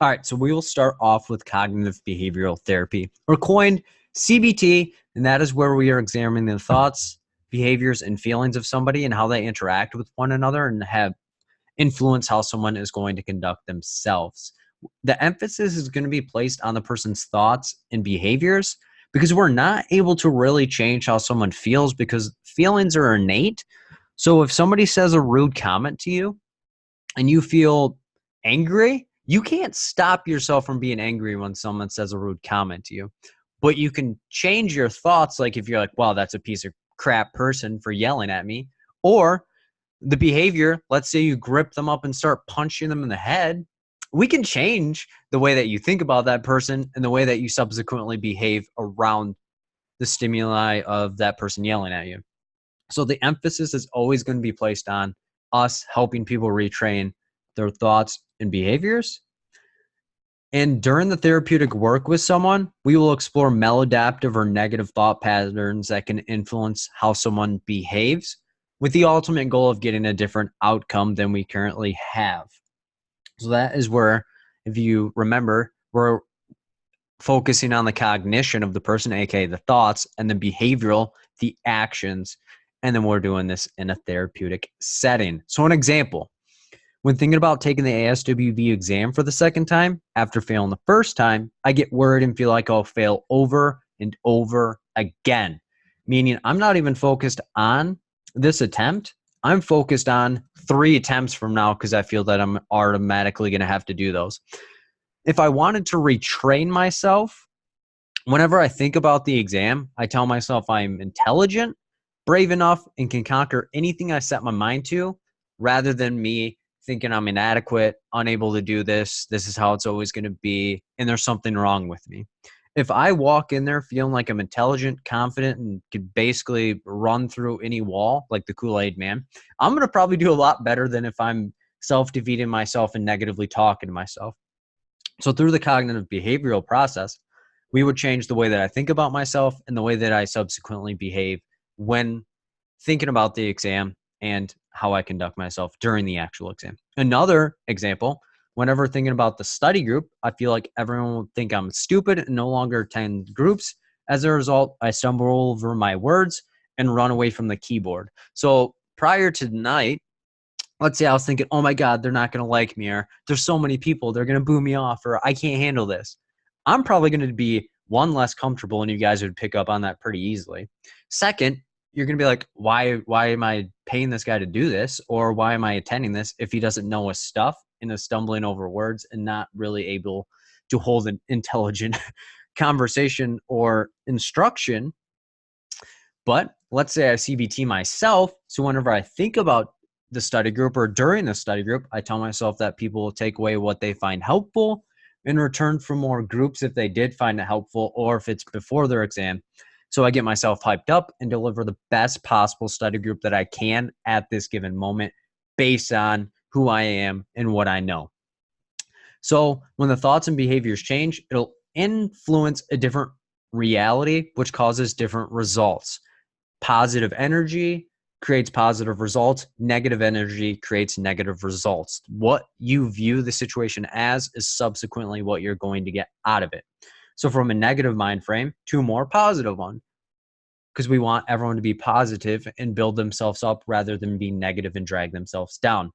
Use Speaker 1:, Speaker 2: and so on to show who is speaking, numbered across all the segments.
Speaker 1: All right, so we will start off with cognitive behavioral therapy, or coined CBT, and that is where we are examining the thoughts, behaviors, and feelings of somebody and how they interact with one another and have influence how someone is going to conduct themselves. The emphasis is going to be placed on the person's thoughts and behaviors because we're not able to really change how someone feels because feelings are innate. So if somebody says a rude comment to you and you feel angry, you can't stop yourself from being angry when someone says a rude comment to you. But you can change your thoughts, like if you're like, wow, that's a piece of crap person for yelling at me. Or the behavior, let's say you grip them up and start punching them in the head. We can change the way that you think about that person and the way that you subsequently behave around the stimuli of that person yelling at you. So the emphasis is always going to be placed on us helping people retrain their thoughts and behaviors. And during the therapeutic work with someone, we will explore maladaptive or negative thought patterns that can influence how someone behaves with the ultimate goal of getting a different outcome than we currently have. So that is where, if you remember, we're focusing on the cognition of the person, aka the thoughts, and the behavioral, the actions. And then we're doing this in a therapeutic setting. So an example, when thinking about taking the ASWB exam for the second time, after failing the first time, I get worried and feel like I'll fail over and over again. Meaning I'm not even focused on this attempt. I'm focused on 3 attempts from now because I feel that I'm automatically going to have to do those. If I wanted to retrain myself, whenever I think about the exam, I tell myself I'm intelligent, brave enough, and can conquer anything I set my mind to, rather than me thinking I'm inadequate, unable to do this, this is how it's always going to be, and there's something wrong with me. If I walk in there feeling like I'm intelligent, confident, and could basically run through any wall like the Kool-Aid man, I'm going to probably do a lot better than if I'm self-defeating myself and negatively talking to myself. So through the cognitive behavioral process, we would change the way that I think about myself and the way that I subsequently behave when thinking about the exam and how I conduct myself during the actual exam. Another example, whenever thinking about the study group, I feel like everyone will think I'm stupid and no longer attend groups. As a result, I stumble over my words and run away from the keyboard. So prior to tonight, let's say I was thinking, oh my God, they're not going to like me, or there's so many people, they're going to boo me off, or I can't handle this. I'm probably going to be one, less comfortable, and you guys would pick up on that pretty easily. Second, you're going to be like, why am I paying this guy to do this? Or why am I attending this if he doesn't know his stuff and is stumbling over words and not really able to hold an intelligent conversation or instruction? But let's say I CBT myself. So whenever I think about the study group or during the study group, I tell myself that people will take away what they find helpful in return for more groups if they did find it helpful or if it's before their exam. So I get myself hyped up and deliver the best possible study group that I can at this given moment based on who I am and what I know. So when the thoughts and behaviors change, it'll influence a different reality, which causes different results. Positive energy creates positive results. Negative energy creates negative results. What you view the situation as is subsequently what you're going to get out of it. So from a negative mind frame to a more positive one, because we want everyone to be positive and build themselves up rather than be negative and drag themselves down.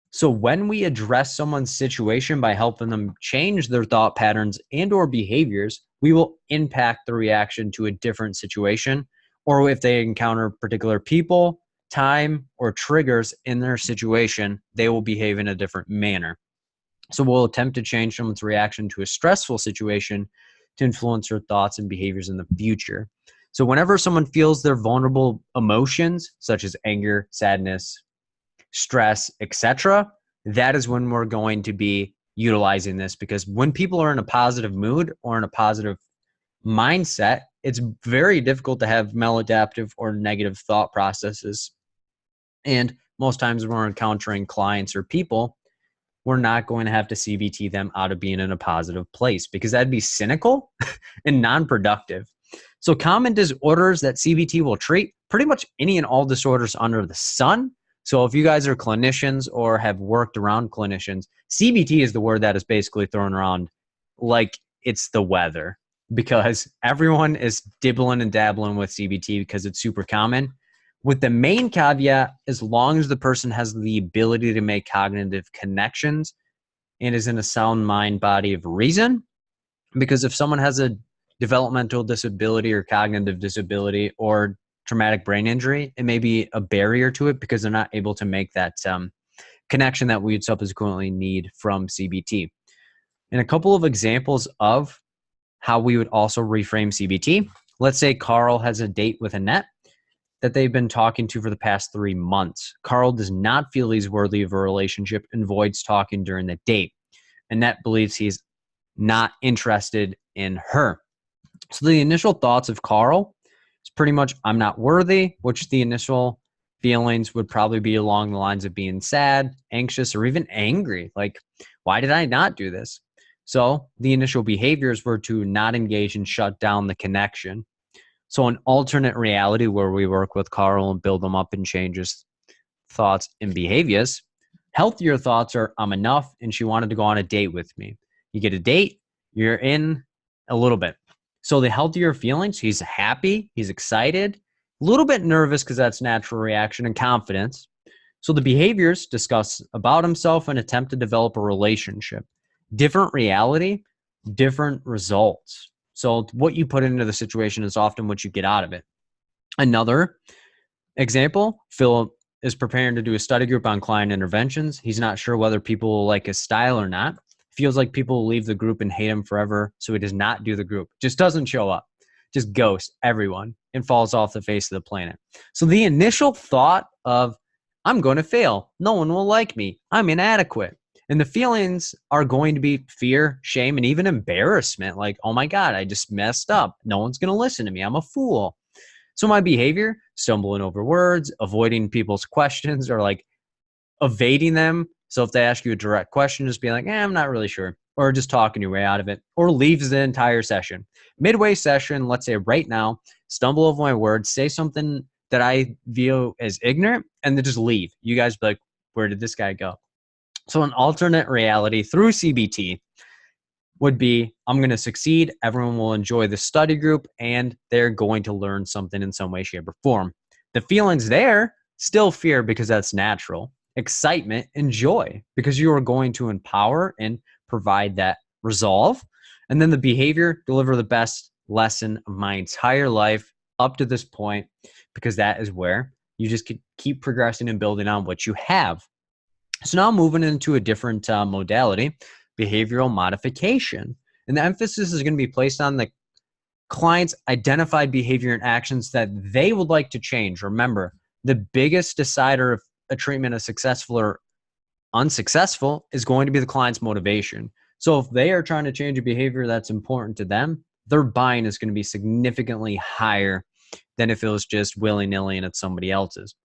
Speaker 1: So when we address someone's situation by helping them change their thought patterns and or behaviors, we will impact the reaction to a different situation, or if they encounter particular people, time, or triggers in their situation, they will behave in a different manner. So we'll attempt to change someone's reaction to a stressful situation to influence their thoughts and behaviors in the future. So whenever someone feels their vulnerable emotions, such as anger, sadness, stress, etc., that is when we're going to be utilizing this, because when people are in a positive mood or in a positive mindset, it's very difficult to have maladaptive or negative thought processes. And most times when we're encountering clients or people, we're not going to have to CBT them out of being in a positive place, because that'd be cynical and non-productive. So common disorders that CBT will treat, pretty much any and all disorders under the sun, So if you guys are clinicians or have worked around clinicians, CBT is the word that is basically thrown around like it's the weather, because everyone is dibbling and dabbling with CBT because it's super common. With the main caveat, as long as the person has the ability to make cognitive connections and is in a sound mind body of reason. Because if someone has a developmental disability or cognitive disability or traumatic brain injury, it may be a barrier to it because they're not able to make that connection that we would subsequently need from CBT. And a couple of examples of how we would also reframe CBT. Let's say Carl has a date with Annette that they've been talking to for the past 3 months. Carl does not feel he's worthy of a relationship and avoids talking during the date. Annette believes he's not interested in her. So the initial thoughts of Carl is pretty much, I'm not worthy, which the initial feelings would probably be along the lines of being sad, anxious, or even angry. Like, why did I not do this? So the initial behaviors were to not engage and shut down the connection. So an alternate reality where we work with Carl and build them up and change his thoughts and behaviors. Healthier thoughts are, I'm enough, and she wanted to go on a date with me. You get a date, you're in a little bit. So the healthier feelings, he's happy, he's excited, a little bit nervous because that's natural reaction, and confidence. So the behaviors discuss about himself and attempt to develop a relationship. Different reality, different results. So what you put into the situation is often what you get out of it. Another example, Philip is preparing to do a study group on client interventions. He's not sure whether people will like his style or not. Feels like people will leave the group and hate him forever, so he does not do the group. Just doesn't show up. Just ghosts everyone and falls off the face of the planet. So the initial thought of, I'm going to fail. No one will like me. I'm inadequate. And the feelings are going to be fear, shame, and even embarrassment. Like, oh my God, I just messed up. No one's going to listen to me. I'm a fool. So my behavior, stumbling over words, avoiding people's questions, or like evading them. So if they ask you a direct question, just be like, I'm not really sure. Or just talking your way out of it. Or leaves the entire session. Midway session, let's say right now, stumble over my words, say something that I view as ignorant, and then just leave. You guys be like, where did this guy go? So an alternate reality through CBT would be, I'm going to succeed, everyone will enjoy the study group, and they're going to learn something in some way, shape, or form. The feelings there, still fear because that's natural, excitement and joy because you are going to empower and provide that resolve. And then the behavior, deliver the best lesson of my entire life up to this point, because that is where you just keep progressing and building on what you have. So now moving into a different modality, behavioral modification. And the emphasis is going to be placed on the client's identified behavior and actions that they would like to change. Remember, the biggest decider if a treatment is successful or unsuccessful is going to be the client's motivation. So if they are trying to change a behavior that's important to them, their buy-in is going to be significantly higher than if it was just willy-nilly and it's somebody else's.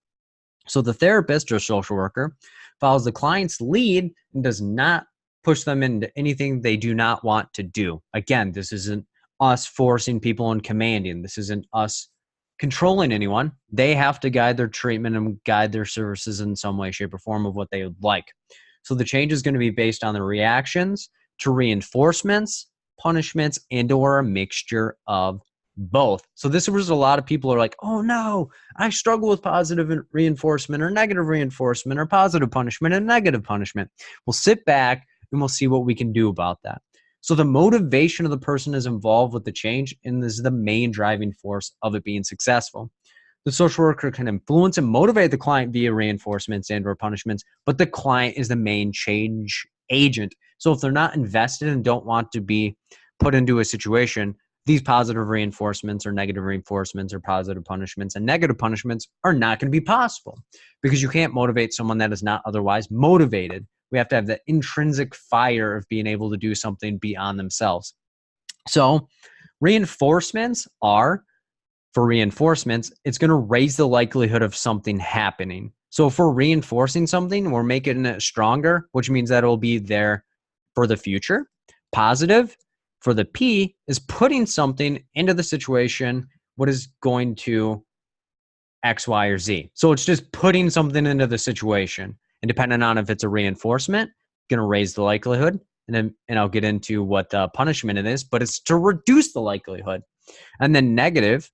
Speaker 1: So the therapist or social worker follows the client's lead and does not push them into anything they do not want to do. Again, this isn't us forcing people and commanding. This isn't us controlling anyone. They have to guide their treatment and guide their services in some way, shape, or form of what they would like. So the change is going to be based on the reactions to reinforcements, punishments, and or a mixture of both. So this was a lot of people are like, oh no, I struggle with positive reinforcement or negative reinforcement or positive punishment and negative punishment. We'll sit back and we'll see what we can do about that. So the motivation of the person is involved with the change, and this is the main driving force of it being successful. The social worker can influence and motivate the client via reinforcements and or punishments, but the client is the main change agent. So if they're not invested and don't want to be put into a situation, these positive reinforcements or negative reinforcements or positive punishments and negative punishments are not going to be possible, because you can't motivate someone that is not otherwise motivated. We have to have the intrinsic fire of being able to do something beyond themselves. So reinforcements are, for reinforcements, it's going to raise the likelihood of something happening. So if we're reinforcing something, we're making it stronger, which means that it'll be there for the future. Positive, for the P, is putting something into the situation, what is going to X, Y, or Z. So it's just putting something into the situation. And depending on if it's a reinforcement, going to raise the likelihood. And I'll get into what the punishment it is, but it's to reduce the likelihood. And then negative,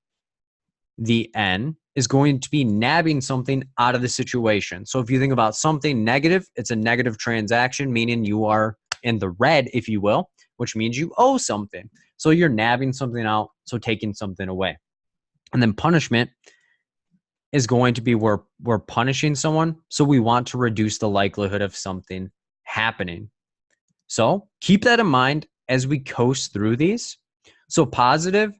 Speaker 1: the N, is going to be nabbing something out of the situation. So if you think about something negative, it's a negative transaction, meaning you are in the red, if you will, which means you owe something. So you're nabbing something out, so taking something away. And then punishment is going to be where we're punishing someone. So we want to reduce the likelihood of something happening. So keep that in mind as we coast through these. So positive,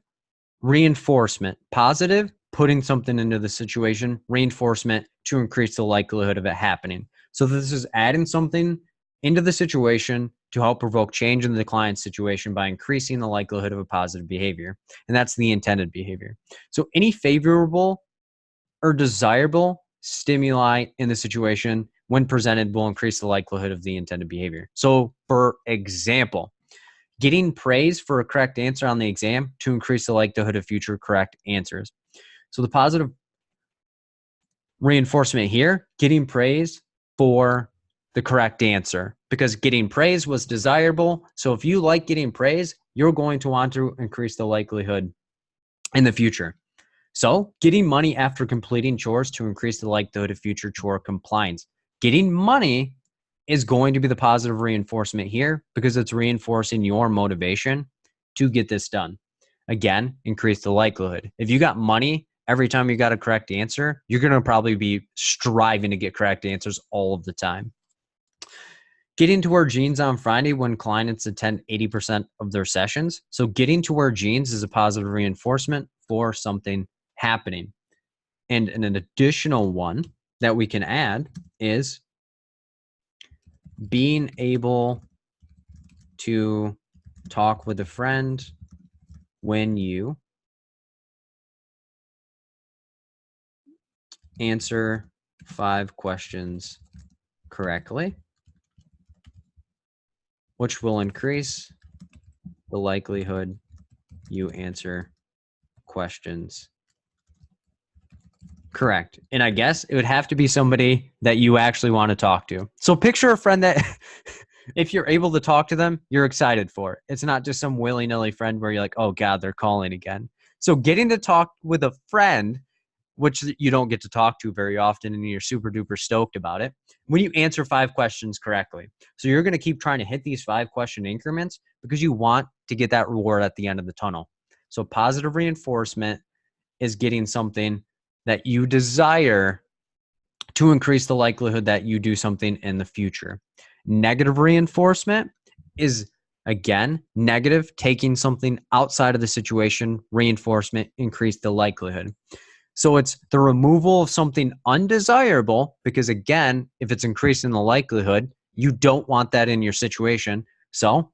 Speaker 1: reinforcement. Positive, putting something into the situation. Reinforcement, to increase the likelihood of it happening. So this is adding something into the situation to help provoke change in the client's situation by increasing the likelihood of a positive behavior. And that's the intended behavior. So any favorable or desirable stimuli in the situation when presented will increase the likelihood of the intended behavior. So for example, getting praise for a correct answer on the exam to increase the likelihood of future correct answers. So the positive reinforcement here, getting praise for the correct answer, because getting praise was desirable. So if you like getting praise, you're going to want to increase the likelihood in the future. So getting money after completing chores to increase the likelihood of future chore compliance. Getting money is going to be the positive reinforcement here because it's reinforcing your motivation to get this done. Again, increase the likelihood. If you got money every time you got a correct answer, you're going to probably be striving to get correct answers all of the time. Getting to wear jeans on Friday when clients attend 80% of their sessions. So getting to wear jeans is a positive reinforcement for something happening. And an additional one that we can add is being able to talk with a friend when you answer 5 questions correctly, which will increase the likelihood you answer questions correct. And I guess it would have to be somebody that you actually want to talk to. So picture a friend that if you're able to talk to them, you're excited for it. It's not just some willy-nilly friend where you're like, oh God, they're calling again. So getting to talk with a friend, which you don't get to talk to very often, and you're super duper stoked about it, when you answer 5 questions correctly. So you're going to keep trying to hit these 5 question increments because you want to get that reward at the end of the tunnel. So positive reinforcement is getting something that you desire to increase the likelihood that you do something in the future. Negative reinforcement is, again, negative, taking something outside of the situation. Reinforcement, increase the likelihood. So it's the removal of something undesirable because, again, if it's increasing the likelihood, you don't want that in your situation. So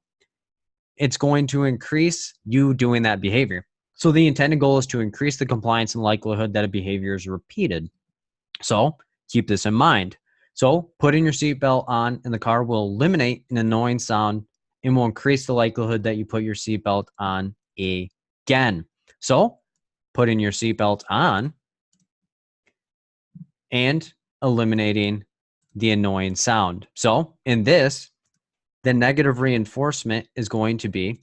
Speaker 1: it's going to increase you doing that behavior. So the intended goal is to increase the compliance and likelihood that a behavior is repeated. So keep this in mind. So putting your seatbelt on in the car will eliminate an annoying sound and will increase the likelihood that you put your seatbelt on again. So putting your seatbelt on and eliminating the annoying sound. So in this, the negative reinforcement is going to be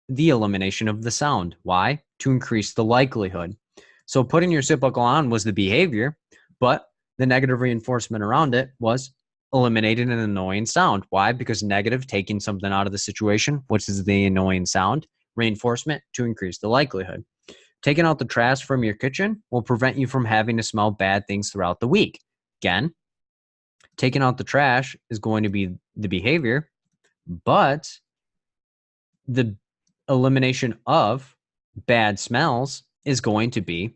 Speaker 1: the elimination of the sound. Why? To increase the likelihood. So putting your seat buckle on was the behavior, but the negative reinforcement around it was eliminating an annoying sound. Why? Because negative, taking something out of the situation, which is the annoying sound. Reinforcement, to increase the likelihood. Taking out the trash from your kitchen will prevent you from having to smell bad things throughout the week. Again, taking out the trash is going to be the behavior, but the elimination of bad smells is going to be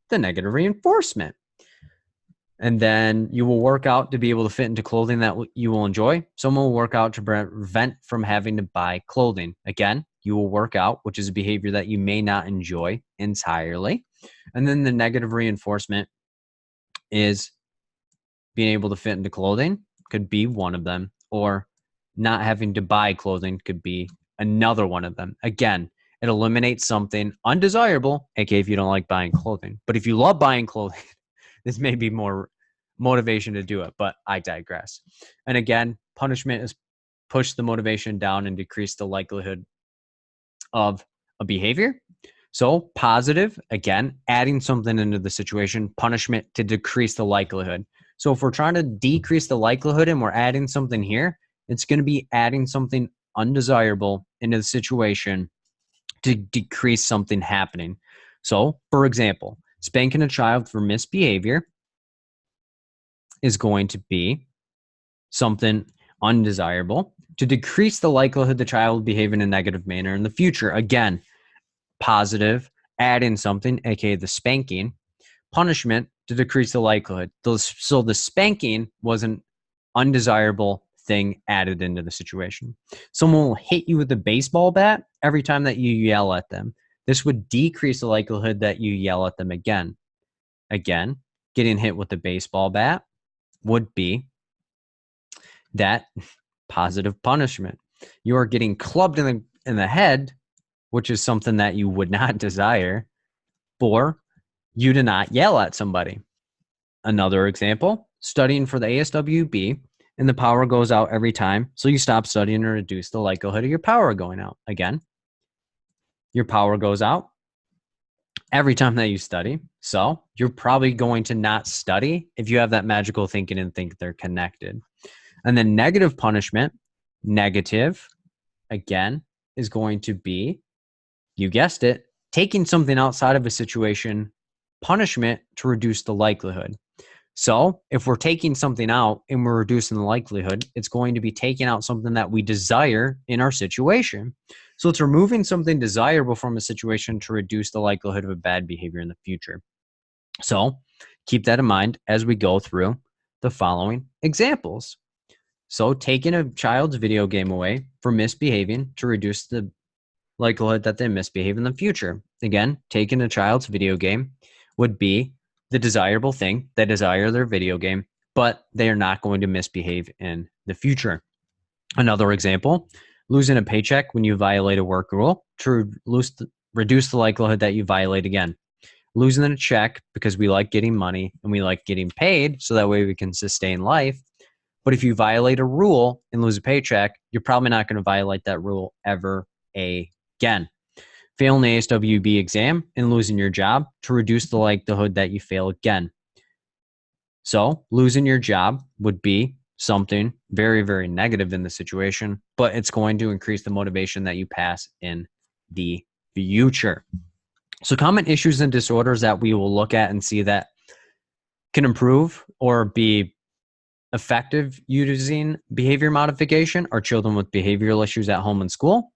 Speaker 1: the negative reinforcement. And then you will work out to be able to fit into clothing that you will enjoy. Someone will work out to prevent from having to buy clothing. Again, you will work out, which is a behavior that you may not enjoy entirely. And then the negative reinforcement is being able to fit into clothing, could be one of them, or not having to buy clothing could be another one of them. Again, it eliminates something undesirable, aka if you don't like buying clothing. But if you love buying clothing, this may be more motivation to do it, but I digress. And again, punishment is push the motivation down and decrease the likelihood of a behavior. So positive, again, adding something into the situation, punishment to decrease the likelihood. So if we're trying to decrease the likelihood and we're adding something here, it's going to be adding something undesirable into the situation to decrease something happening. So, for example, spanking a child for misbehavior is going to be something undesirable to decrease the likelihood the child will behave in a negative manner in the future. Again, positive, add in something, aka the spanking, punishment to decrease the likelihood. So the spanking was an undesirable thing added into the situation. Someone will hit you with a baseball bat every time that you yell at them. This would decrease the likelihood that you yell at them again. Again, getting hit with a baseball bat would be that positive punishment. You are getting clubbed in the head, which is something that you would not desire, for you to not yell at somebody. Another example, studying for the ASWB and the power goes out every time, so you stop studying to reduce the likelihood of your power going out. Again, your power goes out every time that you study, so you're probably going to not study if you have that magical thinking and think they're connected. And then negative punishment, negative, again, is going to be, you guessed it, taking something outside of a situation, punishment to reduce the likelihood. So if we're taking something out and we're reducing the likelihood, it's going to be taking out something that we desire in our situation. So it's removing something desirable from a situation to reduce the likelihood of a bad behavior in the future. So keep that in mind as we go through the following examples. So taking a child's video game away for misbehaving to reduce the likelihood that they misbehave in the future. Again, taking a child's video game would be the desirable thing. They desire their video game, but they are not going to misbehave in the future. Another example, losing a paycheck when you violate a work rule to reduce the likelihood that you violate again. Losing a check because we like getting money and we like getting paid so that way we can sustain life. But if you violate a rule and lose a paycheck, you're probably not going to violate that rule ever again. Failing the ASWB exam and losing your job to reduce the likelihood that you fail again. So losing your job would be something very, very negative in the situation, but it's going to increase the motivation that you pass in the future. So common issues and disorders that we will look at and see that can improve or be effective using behavior modification are children with behavioral issues at home and school,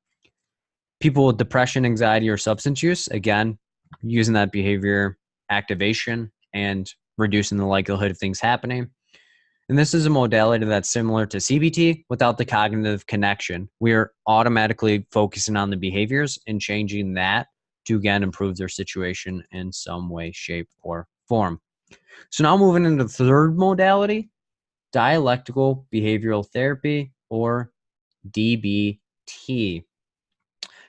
Speaker 1: people with depression, anxiety, or substance use, again, using that behavior activation and reducing the likelihood of things happening. And this is a modality that's similar to CBT without the cognitive connection. We're automatically focusing on the behaviors and changing that to, again, improve their situation in some way, shape, or form. So now moving into the third modality, dialectical behavioral therapy, or DBT.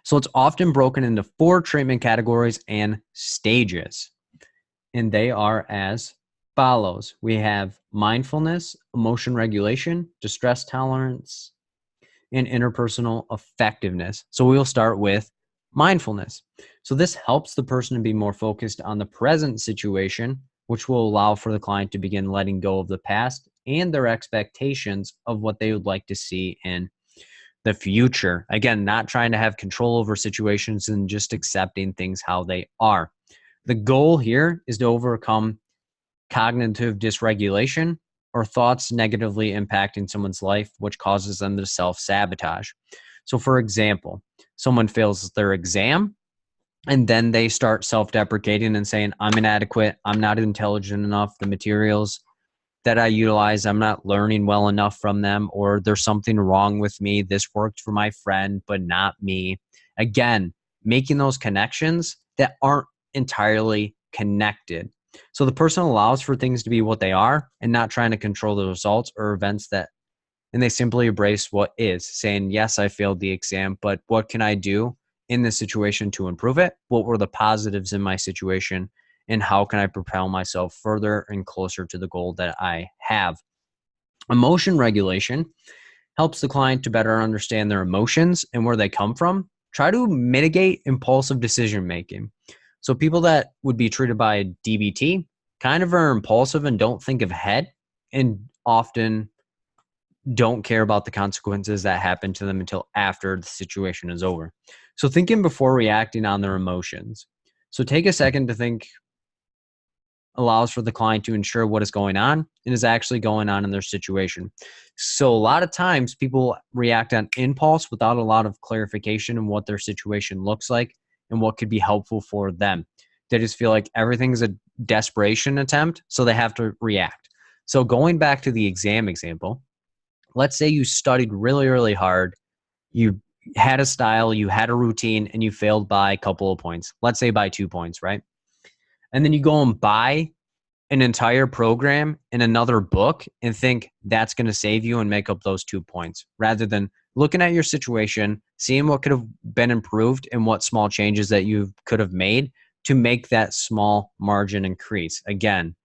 Speaker 1: So it's often broken into 4 treatment categories and stages, and they are as follows. We have mindfulness, emotion regulation, distress tolerance, and interpersonal effectiveness. So we'll start with mindfulness. So this helps the person to be more focused on the present situation, which will allow for the client to begin letting go of the past and their expectations of what they would like to see in the future. Again, not trying to have control over situations and just accepting things how they are. The goal here is to overcome cognitive dysregulation or thoughts negatively impacting someone's life, which causes them to self-sabotage. So for example, someone fails their exam and then they start self-deprecating and saying, I'm inadequate, I'm not intelligent enough, the materials that I utilize, I'm not learning well enough from them, or there's something wrong with me. This worked for my friend, but not me. Again, making those connections that aren't entirely connected. So the person allows for things to be what they are and not trying to control the results or events and they simply embrace what is, saying, yes, I failed the exam, but what can I do in this situation to improve it? What were the positives in my situation? and how can I propel myself further and closer to the goal that I have. Emotion regulation helps the client to better understand their emotions and where they come from. Try to mitigate impulsive decision making. So people that would be treated by DBT kind of are impulsive and don't think ahead, and often don't care about the consequences that happen to them until after the situation is over. So thinking before reacting on their emotions. So take a second to think allows for the client to ensure what is going on and is actually going on in their situation. So a lot of times people react on impulse without a lot of clarification on what their situation looks like and what could be helpful for them. They just feel like everything's a desperation attempt, so they have to react. So going back to the exam example, let's say you studied really, really hard. You had a style, you had a routine, and you failed by a couple of points. Let's say by 2 points, right? And then you go and buy an entire program in another book and think that's going to save you and make up those 2 points, rather than looking at your situation, seeing what could have been improved and what small changes that you could have made to make that small margin increase. Again,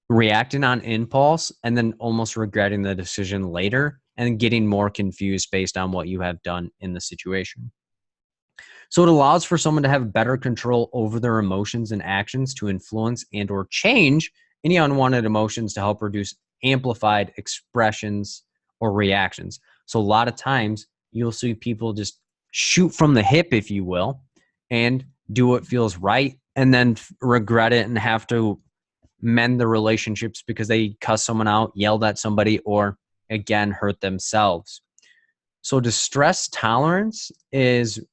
Speaker 1: reacting on impulse and then almost regretting the decision later and getting more confused based on what you have done in the situation. So it allows for someone to have better control over their emotions and actions to influence and or change any unwanted emotions to help reduce amplified expressions or reactions. So a lot of times you'll see people just shoot from the hip, if you will, and do what feels right and then regret it and have to mend the relationships because they cuss someone out, yelled at somebody, or again, hurt themselves. So distress tolerance is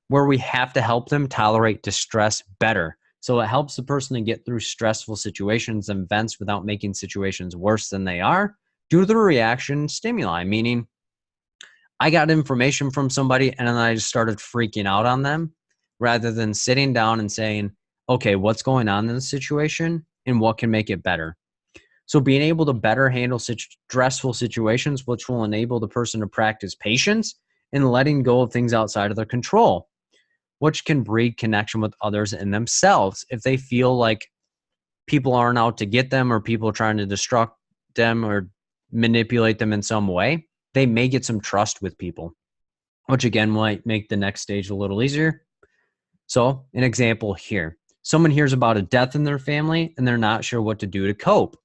Speaker 1: where we have to help them tolerate distress better. So it helps the person to get through stressful situations and events without making situations worse than they are due to the reaction stimuli. Meaning, I got information from somebody and then I just started freaking out on them rather than sitting down and saying, okay, what's going on in the situation and what can make it better? So being able to better handle such stressful situations, which will enable the person to practice patience and letting go of things outside of their control, which can breed connection with others and themselves. If they feel like people aren't out to get them or people are trying to destruct them or manipulate them in some way, they may get some trust with people, which again might make the next stage a little easier. So an example here, someone hears about a death in their family and they're not sure what to do to cope.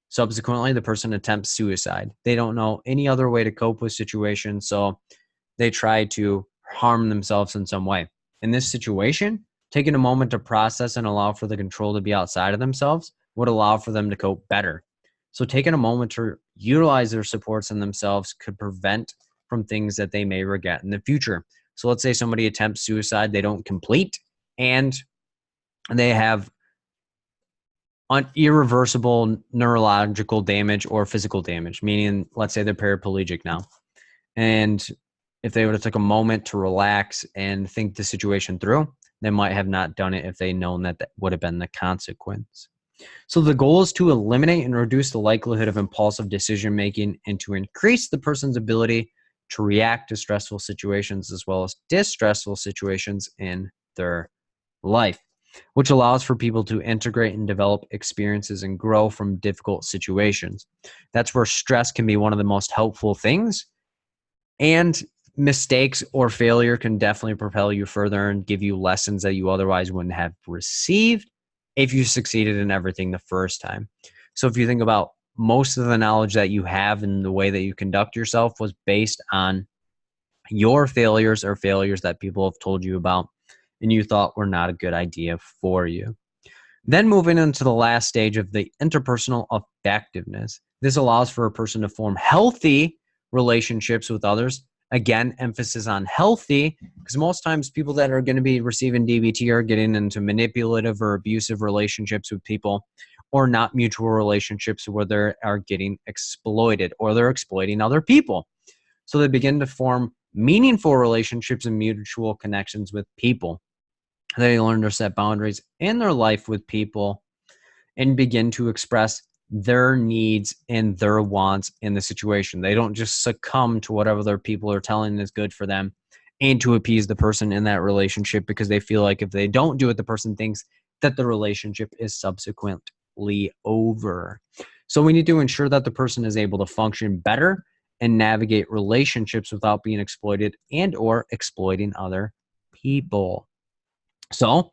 Speaker 1: Subsequently, the person attempts suicide. They don't know any other way to cope with situations, so they try to harm themselves in some way. In this situation, taking a moment to process and allow for the control to be outside of themselves would allow for them to cope better. So taking a moment to utilize their supports in themselves could prevent from things that they may regret in the future. So let's say somebody attempts suicide, they don't complete, and they have irreversible neurological damage or physical damage, meaning let's say they're paraplegic now. And if they would have took a moment to relax and think the situation through, they might have not done it if they'd known that that would have been the consequence. So the goal is to eliminate and reduce the likelihood of impulsive decision making and to increase the person's ability to react to stressful situations as well as distressful situations in their life, which allows for people to integrate and develop experiences and grow from difficult situations. That's where stress can be one of the most helpful things. And mistakes or failure can definitely propel you further and give you lessons that you otherwise wouldn't have received if you succeeded in everything the first time. So if you think about most of the knowledge that you have and the way that you conduct yourself was based on your failures or failures that people have told you about and you thought were not a good idea for you. Then moving into the last stage of the interpersonal effectiveness. This allows for a person to form healthy relationships with others. Again, emphasis on healthy, because most times people that are going to be receiving DBT are getting into manipulative or abusive relationships with people, or not mutual relationships where they are getting exploited or they're exploiting other people. So they begin to form meaningful relationships and mutual connections with people. They learn to set boundaries in their life with people and begin to express their needs and their wants in the situation. They don't just succumb to whatever their people are telling is good for them and to appease the person in that relationship because they feel like if they don't do what the person thinks, that the relationship is subsequently over. So we need to ensure that the person is able to function better and navigate relationships without being exploited and or exploiting other people. So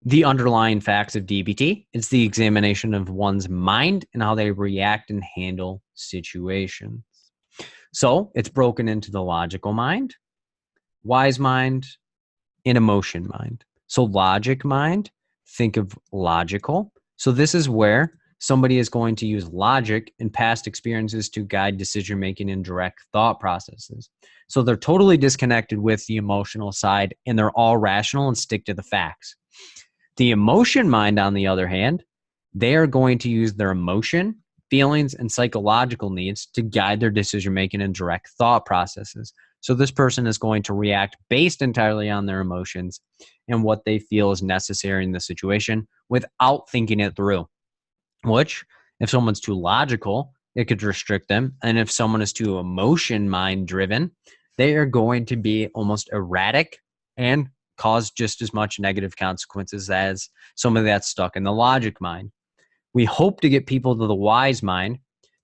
Speaker 1: the underlying facts of DBT, it's the examination of one's mind and how they react and handle situations. So it's broken into the logical mind, wise mind, and emotion mind. So logic mind, think of logical. So this is where somebody is going to use logic and past experiences to guide decision making and direct thought processes. So they're totally disconnected with the emotional side and they're all rational and stick to the facts. The emotion mind, on the other hand, they are going to use their emotion, feelings, and psychological needs to guide their decision making and direct thought processes. So this person is going to react based entirely on their emotions and what they feel is necessary in the situation without thinking it through. Which, if someone's too logical, it could restrict them. And if someone is too emotion mind driven, they are going to be almost erratic and cause just as much negative consequences as somebody that's stuck in the logic mind. We hope to get people to the wise mind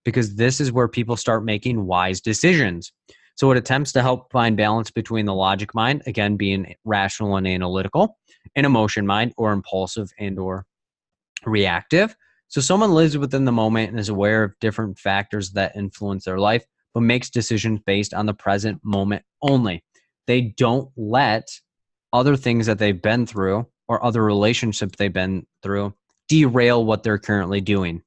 Speaker 1: because this is where people start making wise decisions. So it attempts to help find balance between the logic mind, again, being rational and analytical, and emotion mind, or impulsive and or reactive. So someone lives within the moment and is aware of different factors that influence their life, but makes decisions based on the present moment only. They don't let other things that they've been through or other relationships they've been through derail what they're currently doing.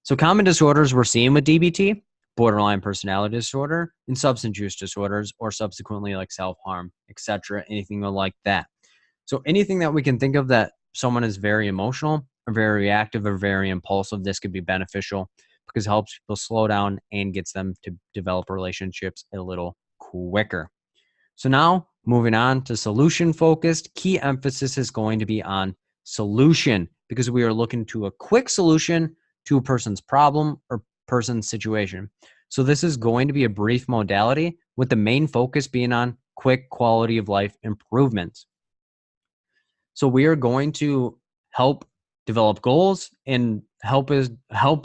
Speaker 1: So common disorders we're seeing with DBT, borderline personality disorder, and substance use disorders, or subsequently like self-harm, etc., anything like that. So anything that we can think of that someone is very emotional or very reactive or very impulsive, this could be beneficial because it helps people slow down and gets them to develop relationships a little quicker. So now moving on to solution focused, key emphasis is going to be on solution because we are looking to a quick solution to a person's problem or person's situation. So this is going to be a brief modality with the main focus being on quick quality of life improvements. So we are going to help develop goals and help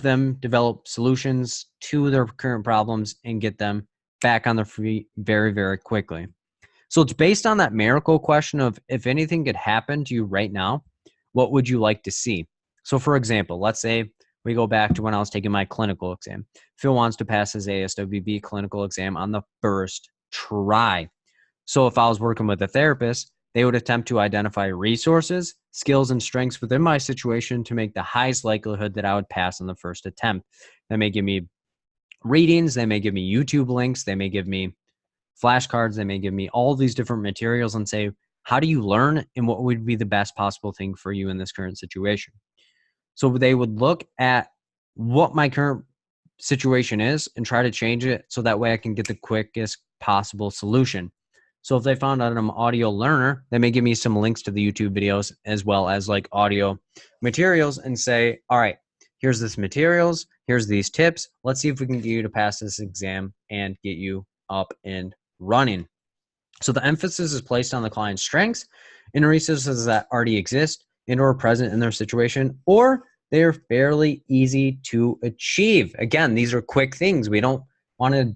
Speaker 1: them develop solutions to their current problems and get them back on their feet very, very quickly. So it's based on that miracle question of if anything could happen to you right now, what would you like to see? So for example, let's say we go back to when I was taking my clinical exam. Phil wants to pass his ASWB clinical exam on the first try. So if I was working with a therapist, they would attempt to identify resources, skills, and strengths within my situation to make the highest likelihood that I would pass on the first attempt. They may give me readings, they may give me YouTube links, they may give me flashcards, they may give me all these different materials and say, how do you learn and what would be the best possible thing for you in this current situation? So they would look at what my current situation is and try to change it so that way I can get the quickest possible solution. So if they found out I'm an audio learner, they may give me some links to the YouTube videos as well as like audio materials and say, all right, here's this materials, here's these tips. Let's see if we can get you to pass this exam and get you up and running. So the emphasis is placed on the client's strengths and resources that already exist and or are present in their situation, or they are fairly easy to achieve. Again, these are quick things. We don't want to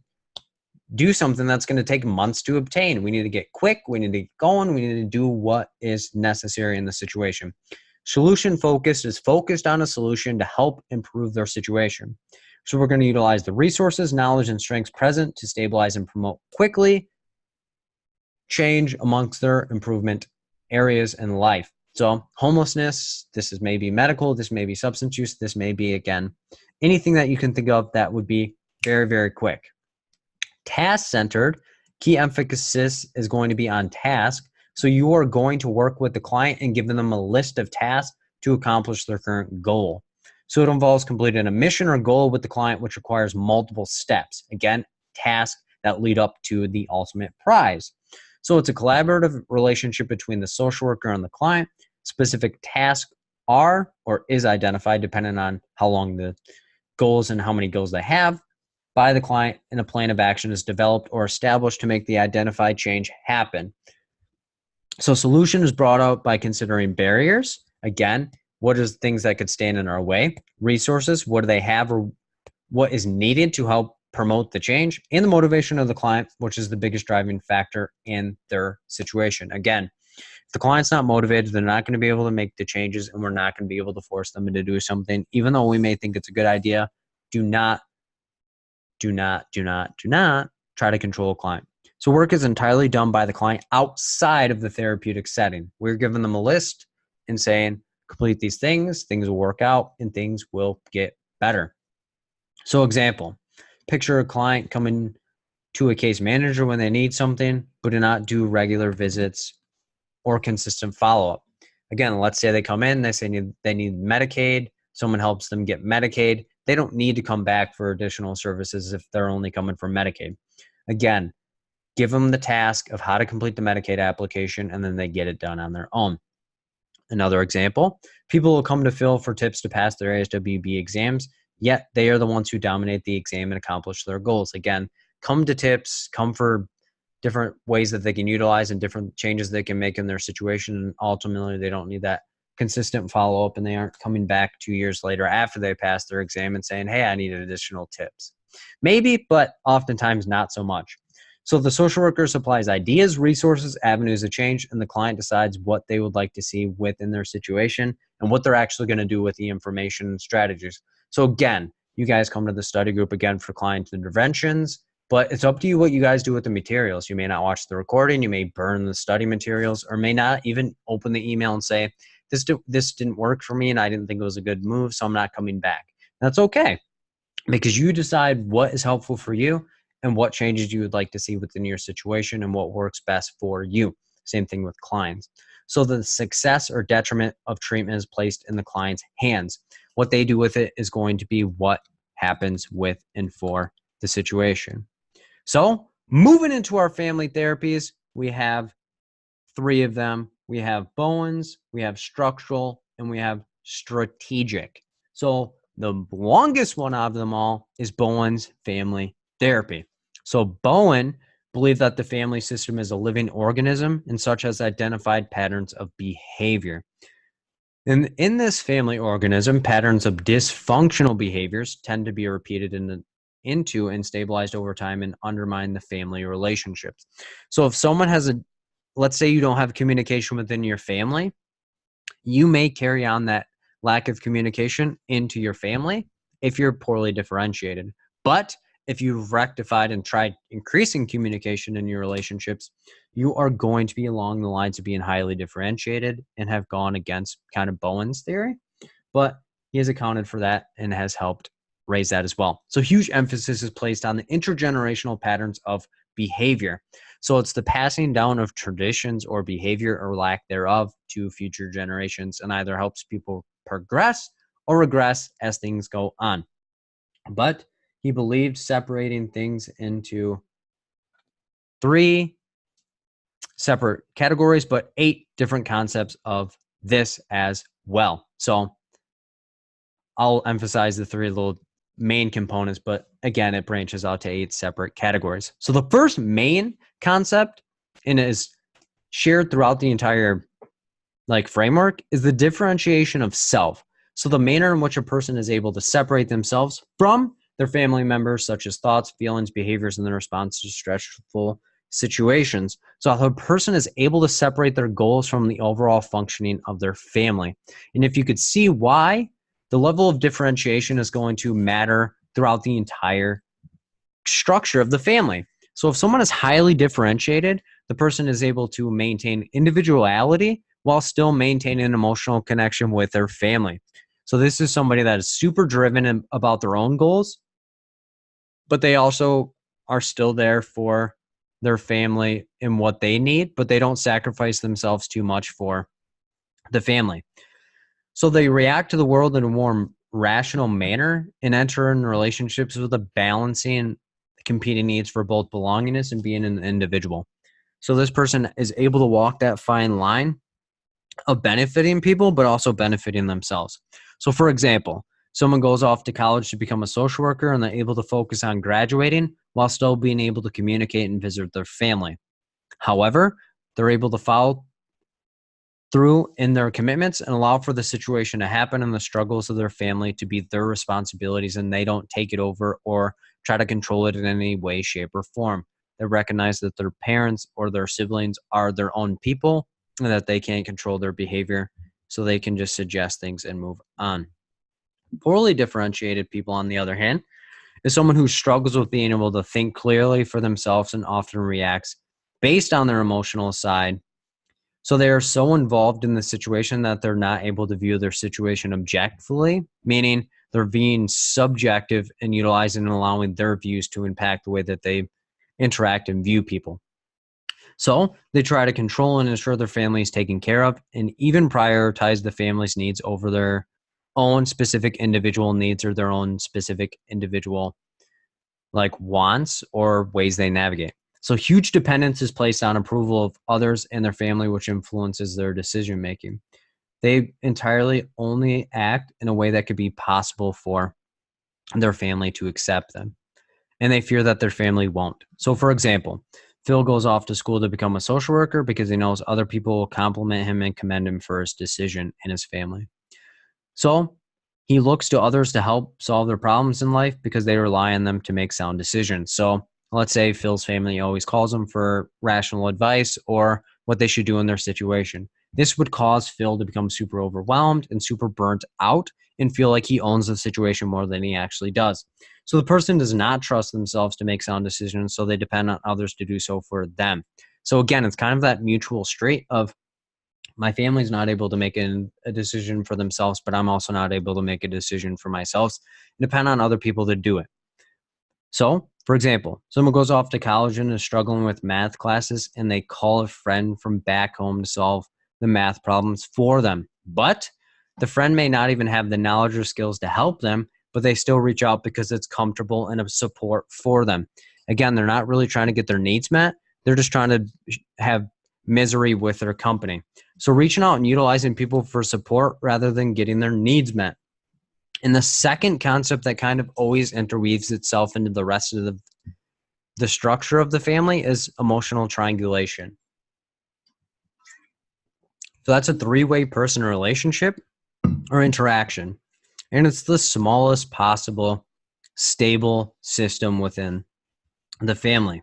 Speaker 1: do something that's going to take months to obtain. We need to get quick. We need to get going. We need to do what is necessary in the situation. Solution focused is focused on a solution to help improve their situation. So we're going to utilize the resources, knowledge, and strengths present to stabilize and promote quickly change amongst their improvement areas in life. So homelessness, this is maybe medical, this may be substance use, this may be, again, anything that you can think of that would be very, very quick. Task-centered, key emphasis is going to be on task. So you are going to work with the client and give them a list of tasks to accomplish their current goal. So it involves completing a mission or goal with the client, which requires multiple steps. Again, tasks that lead up to the ultimate prize. So it's a collaborative relationship between the social worker and the client. Specific tasks are or is identified depending on how long the goals and how many goals they have by the client, and a plan of action is developed or established to make the identified change happen. So solution is brought out by considering barriers, Again, what is things that could stand in our way? Resources, what do they have or what is needed to help promote the change? And the motivation of the client, which is the biggest driving factor in their situation. Again, if the client's not motivated, they're not going to be able to make the changes, and we're not going to be able to force them to do something. Even though we may think it's a good idea, do not try to control a client. So work is entirely done by the client outside of the therapeutic setting. We're giving them a list and saying, complete these things will work out, and things will get better. So example, picture a client coming to a case manager when they need something, but do not do regular visits or consistent follow-up. Again, let's say they come in, they say they need Medicaid, someone helps them get Medicaid. They don't need to come back for additional services if they're only coming for Medicaid. Again, give them the task of how to complete the Medicaid application, and then they get it done on their own. Another example, people will come to Phil for tips to pass their ASWB exams, yet they are the ones who dominate the exam and accomplish their goals. Again, come to tips, come for different ways that they can utilize and different changes they can make in their situation. And ultimately, they don't need that consistent follow-up, and they aren't coming back 2 years later after they pass their exam and saying, hey, I need additional tips. Maybe, but oftentimes not so much. So the social worker supplies ideas, resources, avenues of change, and the client decides what they would like to see within their situation and what they're actually going to do with the information and strategies. So again, you guys come to the study group again for client interventions, but it's up to you what you guys do with the materials. You may not watch the recording, you may burn the study materials, or may not even open the email and say, this didn't work for me and I didn't think it was a good move, so I'm not coming back. That's okay, because you decide what is helpful for you and what changes you would like to see within your situation and what works best for you. Same thing with clients. So the success or detriment of treatment is placed in the client's hands. What they do with it is going to be what happens with and for the situation. So moving into our family therapies, we have 3 of them. We have Bowen's, we have structural, and we have strategic. So the longest one of them all is Bowen's family therapy. So Bowen believed that the family system is a living organism and such has identified patterns of behavior. And in this family organism, patterns of dysfunctional behaviors tend to be repeated into and stabilized over time and undermine the family relationships. So if someone has let's say you don't have communication within your family, you may carry on that lack of communication into your family if you're poorly differentiated. But if you've rectified and tried increasing communication in your relationships, you are going to be along the lines of being highly differentiated and have gone against kind of Bowen's theory. But he has accounted for that and has helped raise that as well. So huge emphasis is placed on the intergenerational patterns of behavior. So it's the passing down of traditions or behavior or lack thereof to future generations, and either helps people progress or regress as things go on. But he believed separating things into 3 separate categories, but 8 different concepts of this as well. So I'll emphasize the 3 little main components, but again, it branches out to 8 separate categories. So the first main concept, and is shared throughout the entire framework, is the differentiation of self. So the manner in which a person is able to separate themselves from their family members, such as thoughts, feelings, behaviors, and their response to stressful situations. So if a person is able to separate their goals from the overall functioning of their family. And if you could see why, the level of differentiation is going to matter throughout the entire structure of the family. So if someone is highly differentiated, the person is able to maintain individuality while still maintaining an emotional connection with their family. So this is somebody that is super driven about their own goals, but they also are still there for their family and what they need, but they don't sacrifice themselves too much for the family. So they react to the world in a more rational manner and enter in relationships with a balancing competing needs for both belongingness and being an individual. So this person is able to walk that fine line of benefiting people, but also benefiting themselves. So for example, someone goes off to college to become a social worker and they're able to focus on graduating while still being able to communicate and visit their family. However, they're able to follow through in their commitments and allow for the situation to happen and the struggles of their family to be their responsibilities, and they don't take it over or try to control it in any way, shape, or form. They recognize that their parents or their siblings are their own people and that they can't control their behavior, so they can just suggest things and move on. Poorly differentiated people, on the other hand, is someone who struggles with being able to think clearly for themselves and often reacts based on their emotional side. So they are so involved in the situation that they're not able to view their situation objectively, meaning they're being subjective and utilizing and allowing their views to impact the way that they interact and view people. So they try to control and ensure their family is taken care of, and even prioritize the family's needs over their own specific individual needs or their own specific individual like wants or ways they navigate. So huge dependence is placed on approval of others and their family, which influences their decision making. They entirely only act in a way that could be possible for their family to accept them, and they fear that their family won't. So, for example, Phil goes off to school to become a social worker because he knows other people will compliment him and commend him for his decision and his family. So he looks to others to help solve their problems in life because they rely on them to make sound decisions. So let's say Phil's family always calls him for rational advice or what they should do in their situation. This would cause Phil to become super overwhelmed and super burnt out and feel like he owns the situation more than he actually does. So the person does not trust themselves to make sound decisions, so they depend on others to do so for them. So again, it's kind of that mutual strait of my family's not able to make a decision for themselves, but I'm also not able to make a decision for myself and depend on other people to do it. So, for example, someone goes off to college and is struggling with math classes, and they call a friend from back home to solve the math problems for them. But the friend may not even have the knowledge or skills to help them, but they still reach out because it's comfortable and a support for them. Again, they're not really trying to get their needs met. They're just trying to have misery with their company. So reaching out and utilizing people for support rather than getting their needs met. And the second concept that kind of always interweaves itself into the rest of the structure of the family is emotional triangulation. So that's a three-way person relationship or interaction. And it's the smallest possible stable system within the family.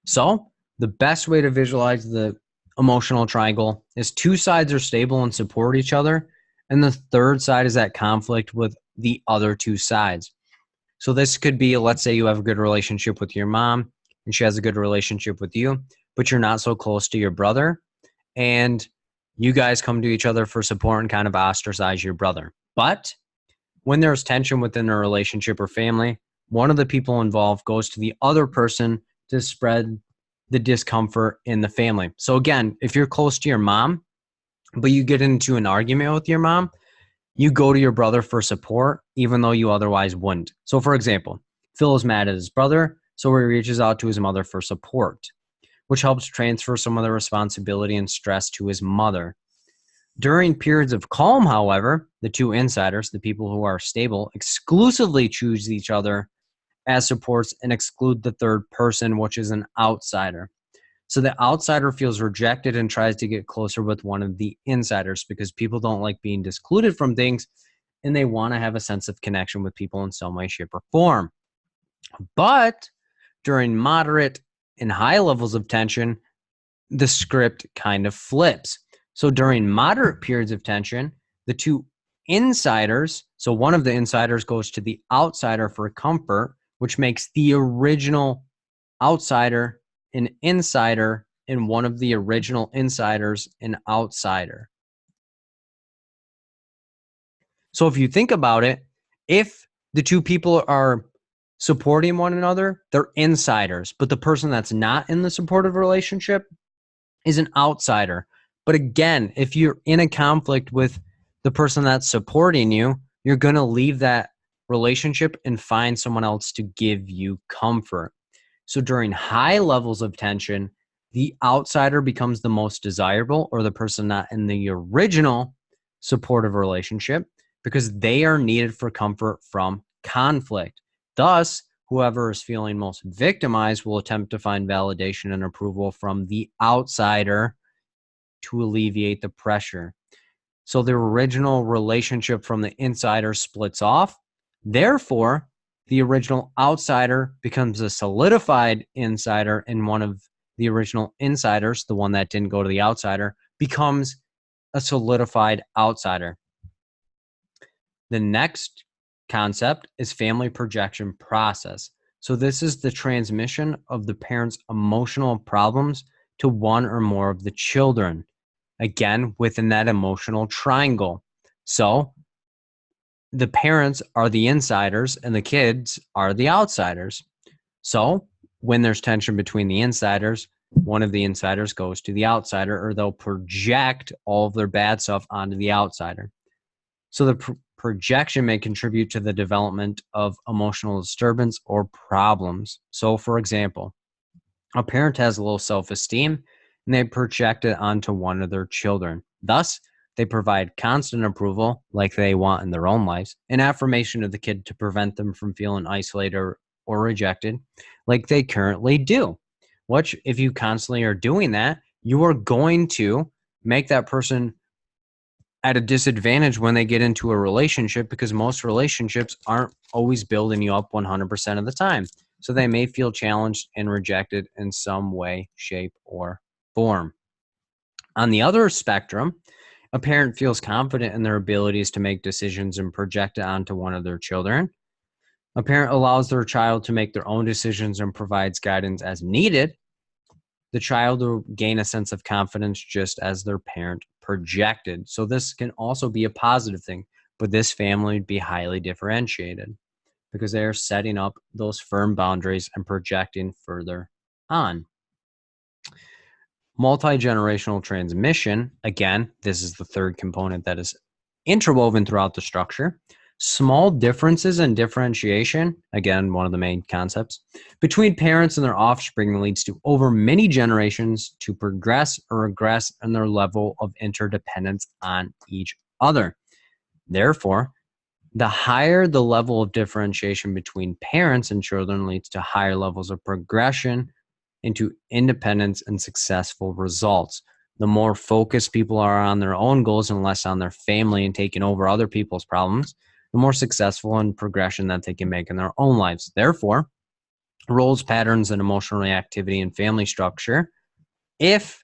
Speaker 1: So the best way to visualize the emotional triangle is two sides are stable and support each other, and the third side is at conflict with the other two sides. So this could be, let's say you have a good relationship with your mom and she has a good relationship with you, but you're not so close to your brother, and you guys come to each other for support and kind of ostracize your brother. But when there's tension within a relationship or family, one of the people involved goes to the other person to spread the discomfort in the family. So again, if you're close to your mom, but you get into an argument with your mom, you go to your brother for support, even though you otherwise wouldn't. So for example, Phil is mad at his brother, so he reaches out to his mother for support, which helps transfer some of the responsibility and stress to his mother. During periods of calm, however, the two insiders, the people who are stable, exclusively choose each other as supports and exclude the third person, which is an outsider. So the outsider feels rejected and tries to get closer with one of the insiders because people don't like being discluded from things and they want to have a sense of connection with people in some way, shape, or form. But during moderate and high levels of tension, the script kind of flips. So during moderate periods of tension, the two insiders, so one of the insiders goes to the outsider for comfort, which makes the original outsider an insider and one of the original insiders an outsider. So if you think about it, if the two people are supporting one another, they're insiders, but the person that's not in the supportive relationship is an outsider. But again, if you're in a conflict with the person that's supporting you, you're going to leave that relationship and find someone else to give you comfort. So during high levels of tension, the outsider becomes the most desirable, or the person not in the original supportive relationship, because they are needed for comfort from conflict. Thus, whoever is feeling most victimized will attempt to find validation and approval from the outsider to alleviate the pressure. So the original relationship from the insider splits off. Therefore, the original outsider becomes a solidified insider, and one of the original insiders, the one that didn't go to the outsider, becomes a solidified outsider. The next concept is family projection process. So this is the transmission of the parents' emotional problems to one or more of the children. Again, within that emotional triangle. So the parents are the insiders and the kids are the outsiders. So when there's tension between the insiders, one of the insiders goes to the outsider, or they'll project all of their bad stuff onto the outsider. So the projection may contribute to the development of emotional disturbance or problems. So for example, a parent has low self-esteem and they project it onto one of their children. Thus, they provide constant approval like they want in their own lives, and affirmation of the kid to prevent them from feeling isolated or rejected like they currently do. Which, if you constantly are doing that, you are going to make that person at a disadvantage when they get into a relationship, because most relationships aren't always building you up 100% of the time. So they may feel challenged and rejected in some way, shape, or form. On the other spectrum, a parent feels confident in their abilities to make decisions and project it onto one of their children. A parent allows their child to make their own decisions and provides guidance as needed. The child will gain a sense of confidence just as their parent projected. So this can also be a positive thing, but this family would be highly differentiated because they are setting up those firm boundaries and projecting further on. Multi-generational transmission, again, this is the third component that is interwoven throughout the structure. Small differences in differentiation, again, one of the main concepts, between parents and their offspring leads to over many generations to progress or regress in their level of interdependence on each other. Therefore, the higher the level of differentiation between parents and children leads to higher levels of progression into independence and successful results. The more focused people are on their own goals and less on their family and taking over other people's problems, the more successful and progression that they can make in their own lives. Therefore, roles, patterns, and emotional reactivity in family structure, if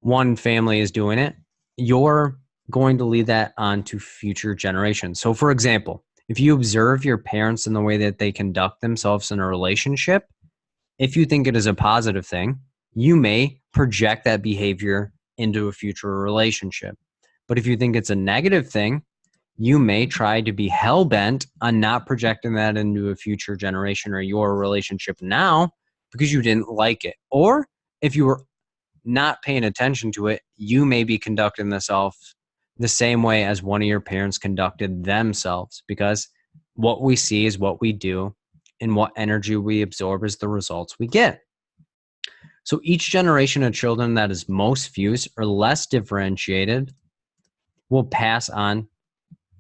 Speaker 1: one family is doing it, you're going to lead that on to future generations. So for example, if you observe your parents in the way that they conduct themselves in a relationship, if you think it is a positive thing, you may project that behavior into a future relationship. But if you think it's a negative thing, you may try to be hell-bent on not projecting that into a future generation or your relationship now because you didn't like it. Or if you were not paying attention to it, you may be conducting yourself the same way as one of your parents conducted themselves, because what we see is what we do, and what energy we absorb is the results we get. So each generation of children that is most fused or less differentiated will pass on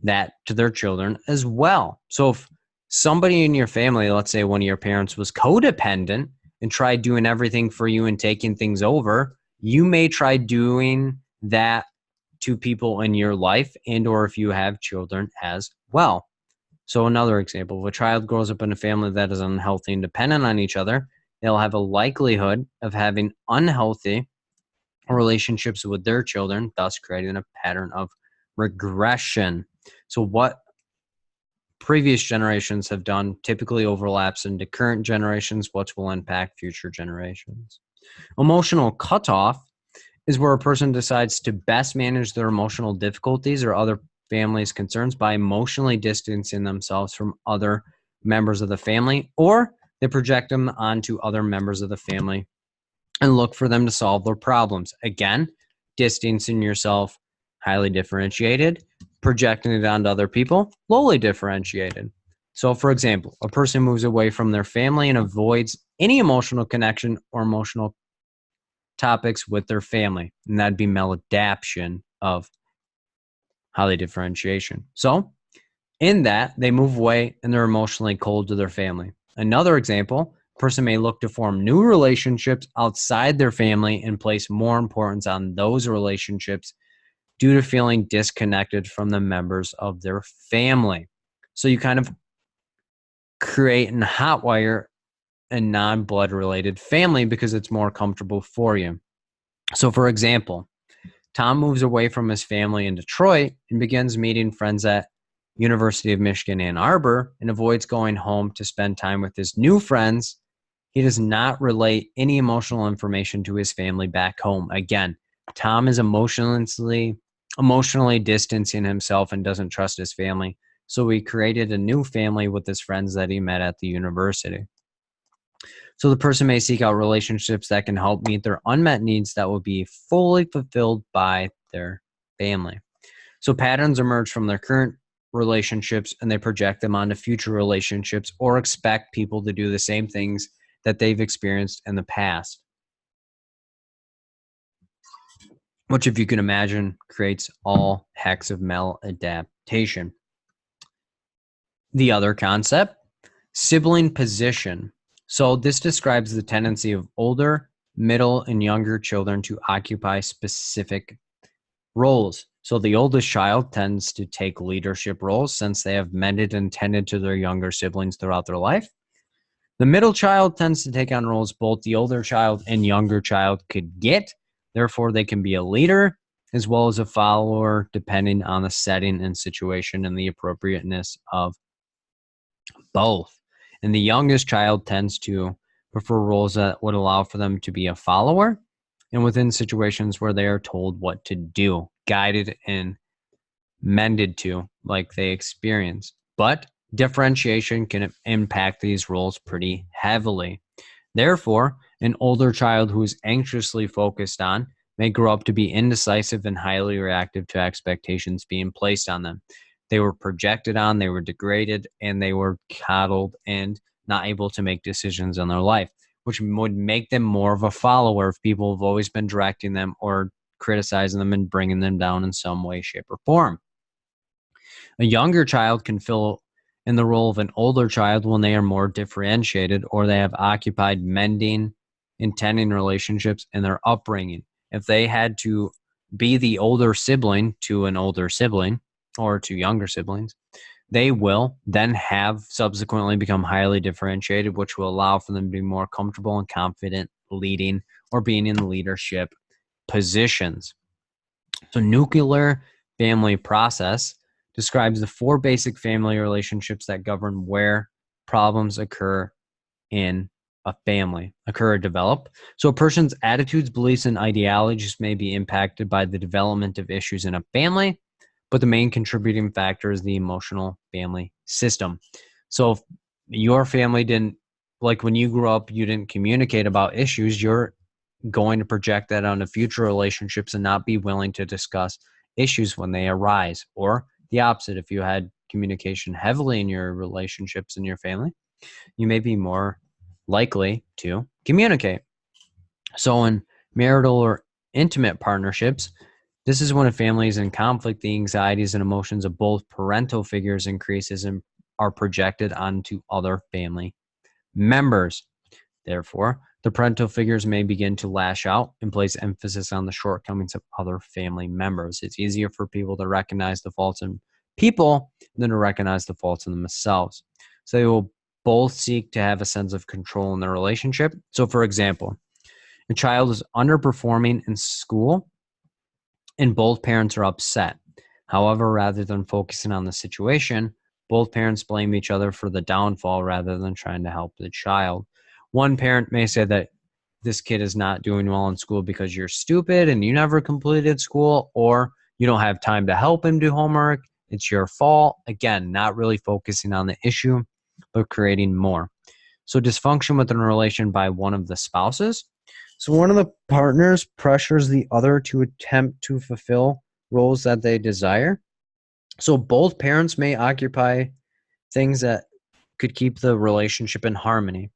Speaker 1: that to their children as well. So if somebody in your family, let's say one of your parents was codependent and tried doing everything for you and taking things over, you may try doing that to people in your life, and or if you have children as well. So another example, if a child grows up in a family that is unhealthy and dependent on each other, they'll have a likelihood of having unhealthy relationships with their children, thus creating a pattern of regression. So what previous generations have done typically overlaps into current generations, which will impact future generations. Emotional cutoff is where a person decides to best manage their emotional difficulties or other family's concerns by emotionally distancing themselves from other members of the family, or they project them onto other members of the family and look for them to solve their problems. Again, distancing yourself, highly differentiated, projecting it onto other people, lowly differentiated. So for example, a person moves away from their family and avoids any emotional connection or emotional topics with their family, and that'd be maladaption of highly differentiation. So in that, they move away and they're emotionally cold to their family. Another example, Person may look to form new relationships outside their family and place more importance on those relationships due to feeling disconnected from the members of their family. So you kind of create and hotwire a non-blood related family because it's more comfortable for you. So for example, Tom moves away from his family in Detroit and begins meeting friends at University of Michigan Ann Arbor and avoids going home to spend time with his new friends. He does not relate any emotional information to his family back home. Again, Tom is emotionally distancing himself and doesn't trust his family. So he created a new family with his friends that he met at the university. So the person may seek out relationships that can help meet their unmet needs that will be fully fulfilled by their family. So patterns emerge from their current relationships and they project them onto future relationships or expect people to do the same things that they've experienced in the past, which, if you can imagine, creates all hex of maladaptation. The other concept, sibling position. So this describes the tendency of older, middle, and younger children to occupy specific roles. So the oldest child tends to take leadership roles since they have mended and tended to their younger siblings throughout their life. The middle child tends to take on roles both the older child and younger child could get. Therefore, they can be a leader as well as a follower, depending on the setting and situation and the appropriateness of both. And the youngest child tends to prefer roles that would allow for them to be a follower and within situations where they are told what to do, guided and mended to, like they experience. But differentiation can impact these roles pretty heavily. Therefore, an older child who is anxiously focused on may grow up to be indecisive and highly reactive to expectations being placed on them. They were projected on, they were degraded, and they were coddled and not able to make decisions in their life, which would make them more of a follower if people have always been directing them or criticizing them and bringing them down in some way, shape, or form. A younger child can fill in the role of an older child when they are more differentiated or they have occupied mending and tending relationships in their upbringing. If they had to be the older sibling to an older sibling or to younger siblings, they will then have subsequently become highly differentiated, which will allow for them to be more comfortable and confident leading or being in leadership positions. So nuclear family process describes the 4 basic family relationships that govern where problems occur in a family, occur or develop. So a person's attitudes, beliefs, and ideologies may be impacted by the development of issues in a family, but the main contributing factor is the emotional family system. So if your family didn't, like when you grew up, you didn't communicate about issues, you're going to project that onto future relationships and not be willing to discuss issues when they arise. Or the opposite, if you had communication heavily in your relationships in your family, you may be more likely to communicate. So in marital or intimate partnerships, this is when a family is in conflict, the anxieties and emotions of both parental figures increases and are projected onto other family members. Therefore, the parental figures may begin to lash out and place emphasis on the shortcomings of other family members. It's easier for people to recognize the faults in people than to recognize the faults in themselves. So they will both seek to have a sense of control in their relationship. So, for example, a child is underperforming in school and both parents are upset. However, rather than focusing on the situation, both parents blame each other for the downfall rather than trying to help the child. One parent may say that this kid is not doing well in school because you're stupid and you never completed school, or you don't have time to help him do homework. It's your fault. Again, not really focusing on the issue, but creating more. So dysfunction within a relation by one of the spouses. So one of the partners pressures the other to attempt to fulfill roles that they desire. So both parents may occupy things that could keep the relationship in harmony.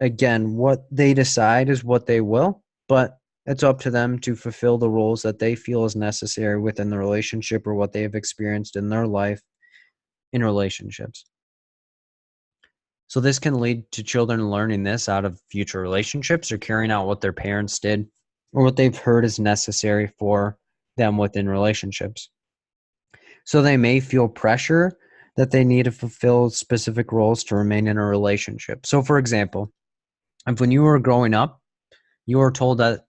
Speaker 1: Again, what they decide is what they will, but it's up to them to fulfill the roles that they feel is necessary within the relationship or what they have experienced in their life in relationships. So this can lead to children learning this out of future relationships or carrying out what their parents did or what they've heard is necessary for them within relationships. So they may feel pressure that they need to fulfill specific roles to remain in a relationship. So for example, if when you were growing up, you were told that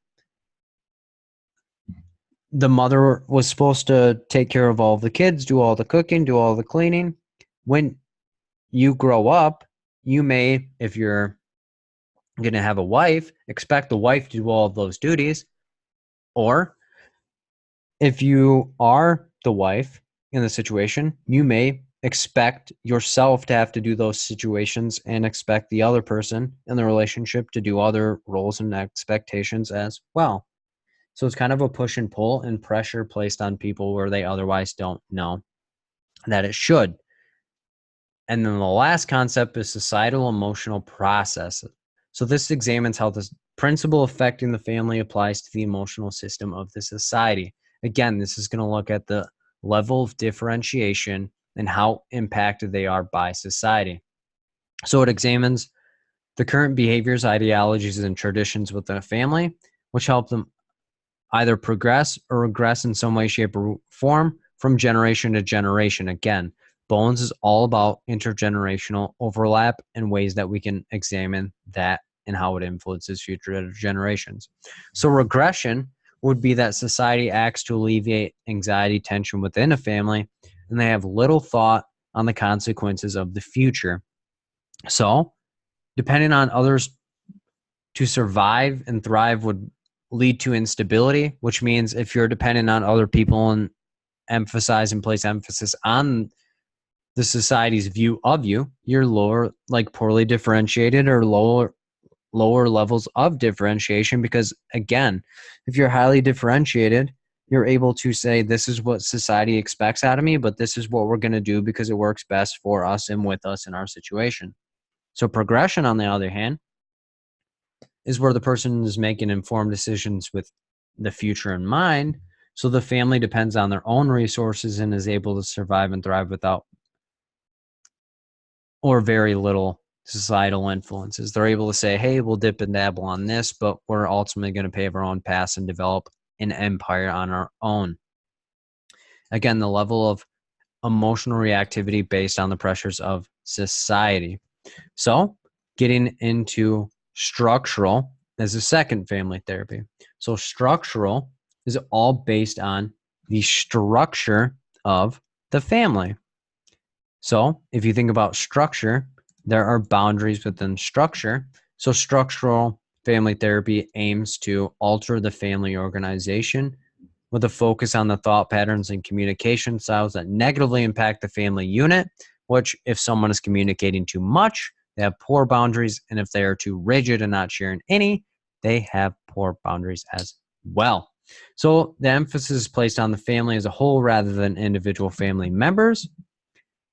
Speaker 1: the mother was supposed to take care of all the kids, do all the cooking, do all the cleaning. When you grow up, you may, if you're going to have a wife, expect the wife to do all of those duties. Or if you are the wife in the situation, you may expect yourself to have to do those situations and expect the other person in the relationship to do other roles and expectations as well. So it's kind of a push and pull and pressure placed on people where they otherwise don't know that it should. And then the last concept is societal emotional process. So this examines how this principle affecting the family applies to the emotional system of the society. Again, this is going to look at the level of differentiation and how impacted they are by society. So it examines the current behaviors, ideologies, and traditions within a family, which help them either progress or regress in some way, shape, or form from generation to generation. Again, Bones is all about intergenerational overlap and ways that we can examine that and how it influences future generations. So regression would be that society acts to alleviate anxiety, tension within a family, and they have little thought on the consequences of the future. So, depending on others to survive and thrive would lead to instability, which means if you're dependent on other people and emphasize and place emphasis on the society's view of you, you're lower, like poorly differentiated or lower levels of differentiation. Because again, if you're highly differentiated, you're able to say, this is what society expects out of me, but this is what we're going to do because it works best for us and with us in our situation. So progression, on the other hand, is where the person is making informed decisions with the future in mind. So the family depends on their own resources and is able to survive and thrive without or very little societal influences. They're able to say, hey, we'll dip and dabble on this, but we're ultimately going to pave our own paths and develop an empire on our own. Again, the level of emotional reactivity based on the pressures of society. So getting into structural as a second family therapy. So structural is all based on the structure of the family. So if you think about structure, there are boundaries within structure. So structural family therapy aims to alter the family organization with a focus on the thought patterns and communication styles that negatively impact the family unit, which if someone is communicating too much, they have poor boundaries. And if they are too rigid and not sharing any, they have poor boundaries as well. So the emphasis is placed on the family as a whole rather than individual family members.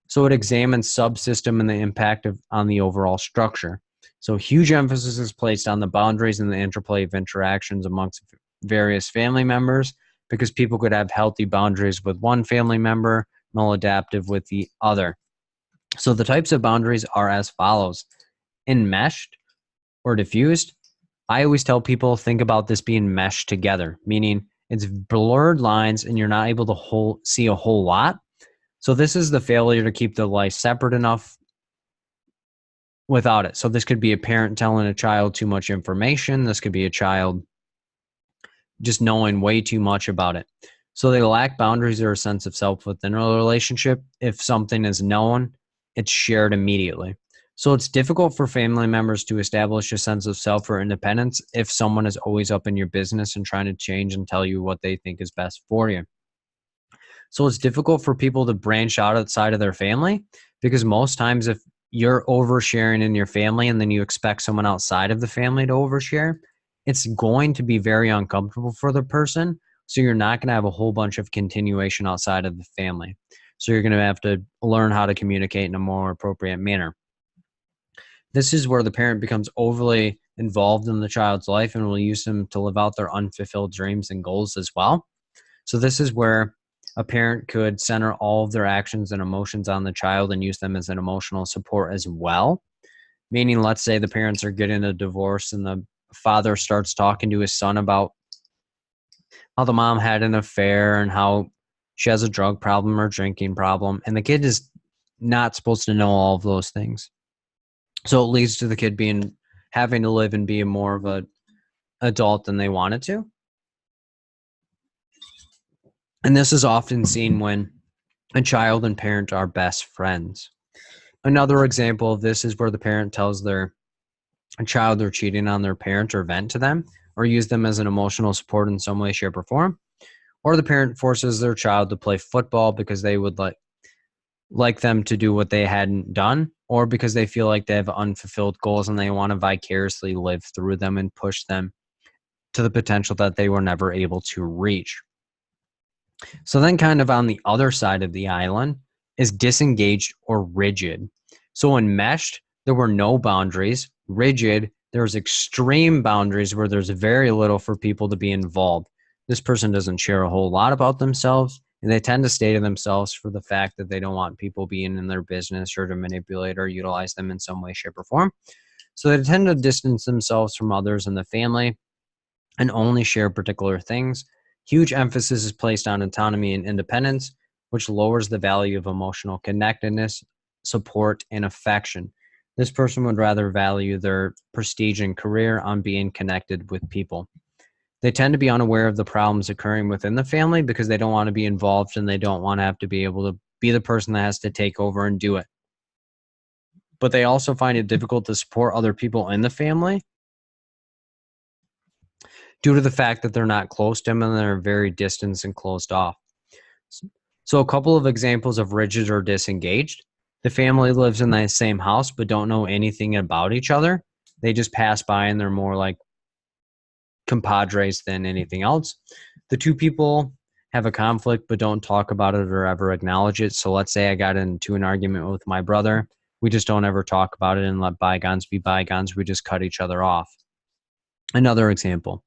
Speaker 1: So it examines subsystem and the impact on the overall structure. So huge emphasis is placed on the boundaries and the interplay of interactions amongst various family members, because people could have healthy boundaries with one family member, maladaptive with the other. So the types of boundaries are as follows: enmeshed or diffused. I always tell people, think about this being meshed together, meaning it's blurred lines and you're not able to see a whole lot. So this is the failure to keep the life separate enough without it. So this could be a parent telling a child too much information. This could be a child just knowing way too much about it. So they lack boundaries or a sense of self within a relationship. If something is known, it's shared immediately. So it's difficult for family members to establish a sense of self or independence if someone is always up in your business and trying to change and tell you what they think is best for you. So it's difficult for people to branch out outside of their family, because most times if you're oversharing in your family and then you expect someone outside of the family to overshare, it's going to be very uncomfortable for the person. So you're not going to have a whole bunch of continuation outside of the family. So you're going to have to learn how to communicate in a more appropriate manner. This is where the parent becomes overly involved in the child's life and will use them to live out their unfulfilled dreams and goals as well. So this is where a parent could center all of their actions and emotions on the child and use them as an emotional support as well. Meaning, let's say the parents are getting a divorce and the father starts talking to his son about how the mom had an affair and how she has a drug problem or drinking problem. And the kid is not supposed to know all of those things. So it leads to the kid having to live and be more of a adult than they wanted to. And this is often seen when a child and parent are best friends. Another example of this is where the parent tells their child they're cheating on their parent or vent to them or use them as an emotional support in some way, shape, or form. Or the parent forces their child to play football because they would like them to do what they hadn't done, or because they feel like they have unfulfilled goals and they want to vicariously live through them and push them to the potential that they were never able to reach. So then kind of on the other side of the island is disengaged or rigid. So enmeshed, there were no boundaries. Rigid, there's extreme boundaries where there's very little for people to be involved. This person doesn't share a whole lot about themselves, and they tend to stay to themselves for the fact that they don't want people being in their business or to manipulate or utilize them in some way, shape, or form. So they tend to distance themselves from others in the family and only share particular things. Huge emphasis is placed on autonomy and independence, which lowers the value of emotional connectedness, support, and affection. This person would rather value their prestige and career on being connected with people. They tend to be unaware of the problems occurring within the family because they don't want to be involved and they don't want to have to be able to be the person that has to take over and do it. But they also find it difficult to support other people in the family due to the fact that they're not close to them and they're very distant and closed off. So a couple of examples of rigid or disengaged. The family lives in the same house but don't know anything about each other. They just pass by and they're more like compadres than anything else. The two people have a conflict but don't talk about it or ever acknowledge it. So let's say I got into an argument with my brother. We just don't ever talk about it and let bygones be bygones. We just cut each other off. Another example.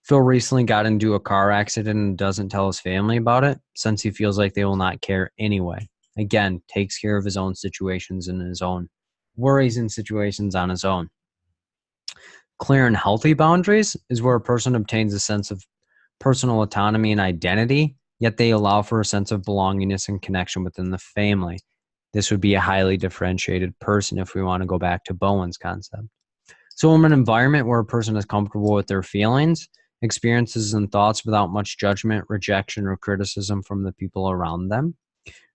Speaker 1: Phil recently got into a car accident and doesn't tell his family about it since he feels like they will not care anyway. Again, takes care of his own situations and his own worries and situations on his own. Clear and healthy boundaries is where a person obtains a sense of personal autonomy and identity, yet they allow for a sense of belongingness and connection within the family. This would be a highly differentiated person if we want to go back to Bowen's concept. So in an environment where a person is comfortable with their feelings, experiences, and thoughts without much judgment, rejection, or criticism from the people around them,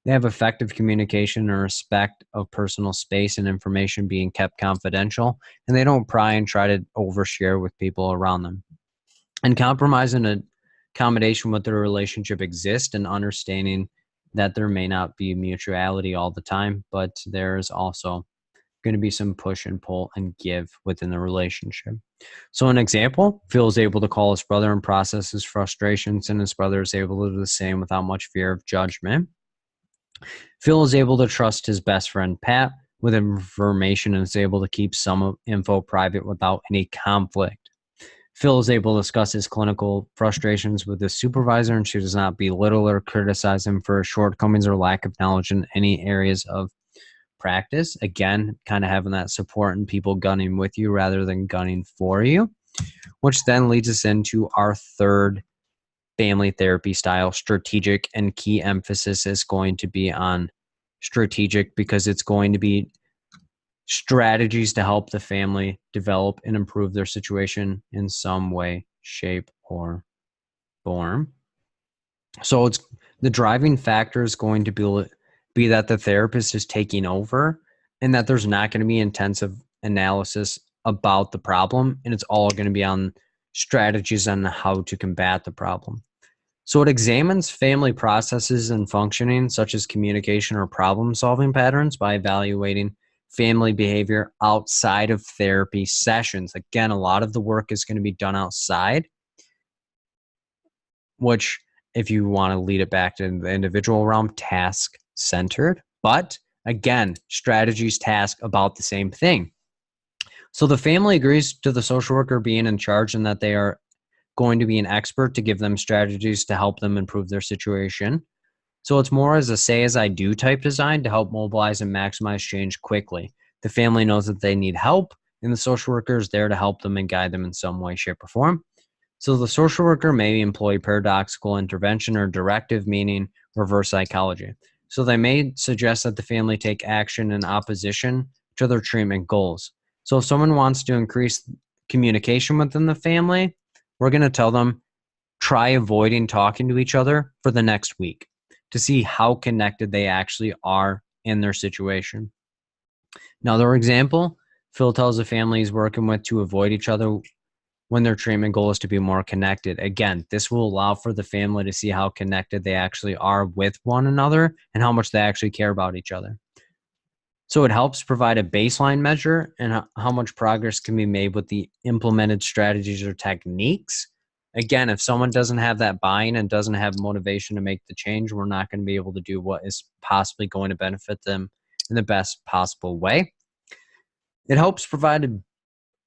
Speaker 1: they have effective communication and respect of personal space and information being kept confidential, and they don't pry and try to overshare with people around them. And compromise and accommodation with their relationship exists, and understanding that there may not be mutuality all the time, but there's also going to be some push and pull and give within the relationship. So an example, Phil is able to call his brother and process his frustrations, and his brother is able to do the same without much fear of judgment. Phil is able to trust his best friend, Pat, with information and is able to keep some info private without any conflict. Phil is able to discuss his clinical frustrations with his supervisor, and she does not belittle or criticize him for his shortcomings or lack of knowledge in any areas of practice. Again, kind of having that support and people gunning with you rather than gunning for you, which then leads us into our third family therapy style, strategic, and key emphasis is going to be on strategic because it's going to be strategies to help the family develop and improve their situation in some way, shape, or form. So it's the driving factor is going to be that the therapist is taking over and that there's not going to be intensive analysis about the problem, and it's all going to be on strategies on how to combat the problem. So it examines family processes and functioning, such as communication or problem-solving patterns, by evaluating family behavior outside of therapy sessions. Again, a lot of the work is going to be done outside, which, if you want to lead it back to the individual realm, task-centered. But again, strategies, task, about the same thing. So the family agrees to the social worker being in charge and that they are going to be an expert to give them strategies to help them improve their situation. So it's more as a say as I do type design to help mobilize and maximize change quickly. The family knows that they need help, and the social worker is there to help them and guide them in some way, shape, or form. So the social worker may employ paradoxical intervention or directive, meaning reverse psychology. So they may suggest that the family take action in opposition to their treatment goals. So if someone wants to increase communication within the family, we're going to tell them try avoiding talking to each other for the next week to see how connected they actually are in their situation. Another example, Phil tells the family he's working with to avoid each other when their treatment goal is to be more connected. Again, this will allow for the family to see how connected they actually are with one another and how much they actually care about each other. So it helps provide a baseline measure and how much progress can be made with the implemented strategies or techniques. Again, if someone doesn't have that buy-in and doesn't have motivation to make the change, we're not going to be able to do what is possibly going to benefit them in the best possible way. It helps provide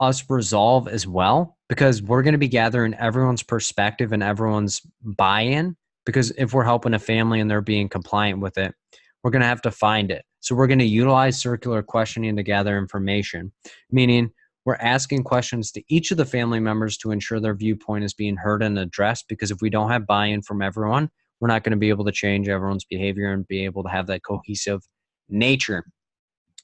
Speaker 1: us resolve as well, because we're going to be gathering everyone's perspective and everyone's buy-in, because if we're helping a family and they're being compliant with it, we're going to have to find it. So we're going to utilize circular questioning to gather information, meaning we're asking questions to each of the family members to ensure their viewpoint is being heard and addressed, because if we don't have buy-in from everyone, we're not going to be able to change everyone's behavior and be able to have that cohesive nature.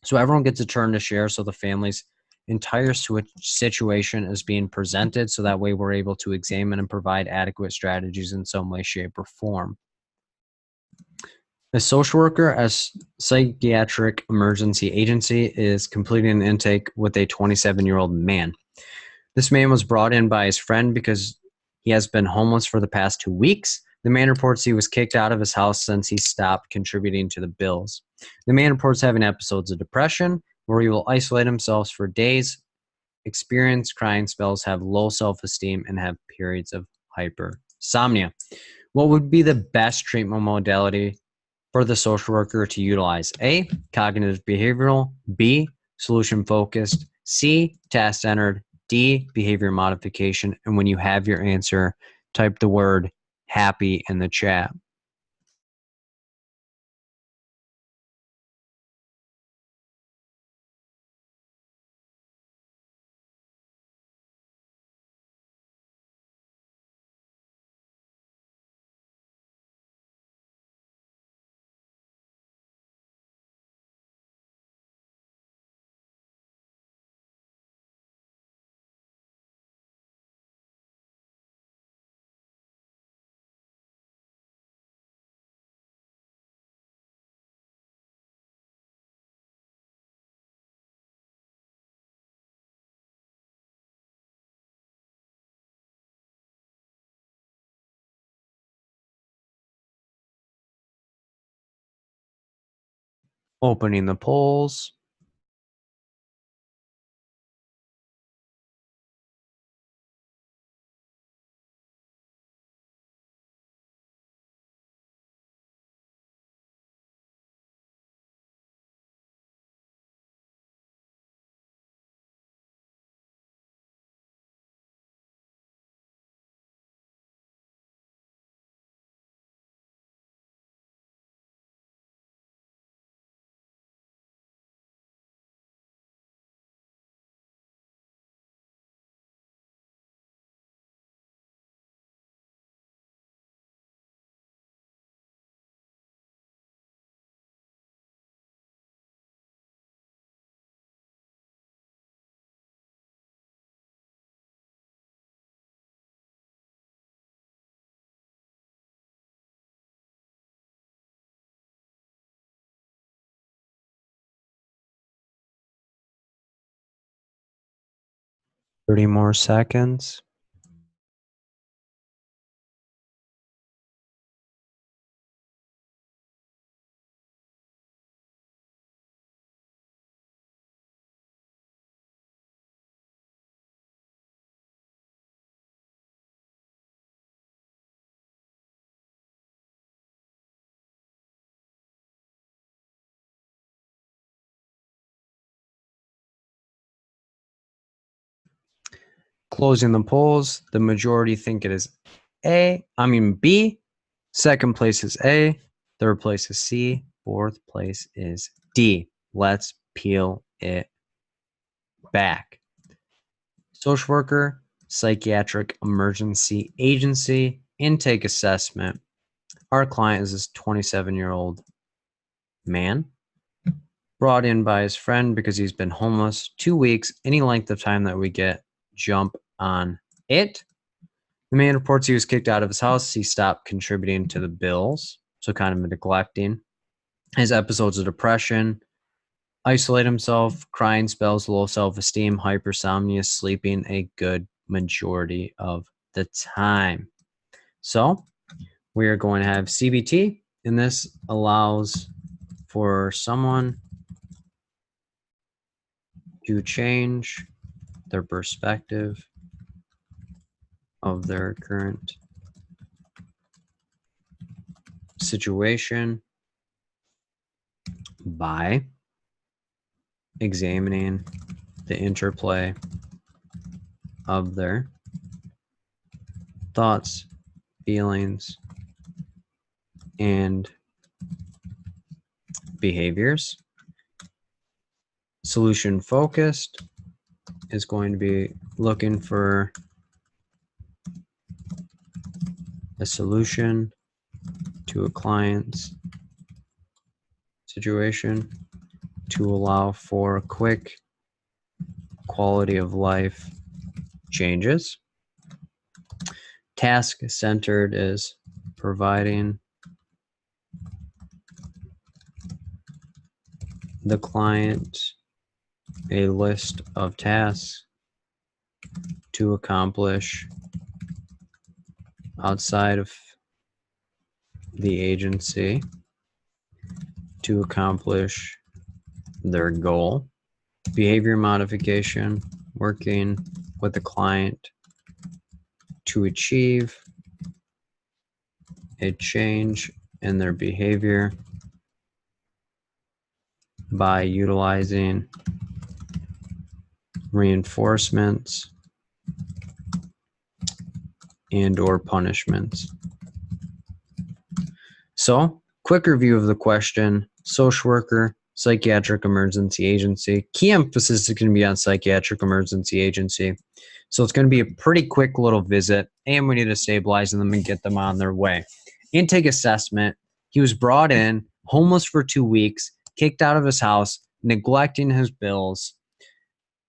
Speaker 1: So everyone gets a turn to share, so the family's entire situation is being presented, so that way we're able to examine and provide adequate strategies in some way, shape, or form. A social worker as psychiatric emergency agency is completing an intake with a 27-year-old man. This man was brought in by his friend because he has been homeless for the past 2 weeks. The man reports he was kicked out of his house since he stopped contributing to the bills. The man reports having episodes of depression where he will isolate himself for days, experience crying spells, have low self-esteem, and have periods of hypersomnia. What would be the best treatment modality for the social worker to utilize? A, cognitive behavioral, B, solution focused, C, task centered, D, behavior modification. And when you have your answer, type the word happy in the chat. Opening the polls. Thirty more seconds. Closing the polls. The majority think it is B. Second place is A. Third place is C. Fourth place is D. Let's peel it back. Social worker, psychiatric emergency agency, intake assessment. Our client is this 27-year-old man brought in by his friend because he's been homeless 2 weeks, any length of time that we get, jump on it. The man reports he was kicked out of his house. He stopped contributing to the bills, so kind of neglecting. His episodes of depression, isolate himself, crying spells, low self-esteem, hypersomnia, sleeping a good majority of the time. So we are going to have CBT, and this allows for someone to change their perspective of their current situation by examining the interplay of their thoughts, feelings, and behaviors. Solution focused is going to be looking for a solution to a client's situation to allow for quick quality of life changes. Task centered is providing the client a list of tasks to accomplish outside of the agency to accomplish their goal. Behavior modification, working with the client to achieve a change in their behavior by utilizing reinforcements and/or punishments. So, quick review of the question: social worker, psychiatric emergency agency. Key emphasis is going to be on psychiatric emergency agency. So it's going to be a pretty quick little visit, and we need to stabilize them and get them on their way. Intake assessment. He was brought in, homeless for 2 weeks, kicked out of his house, neglecting his bills,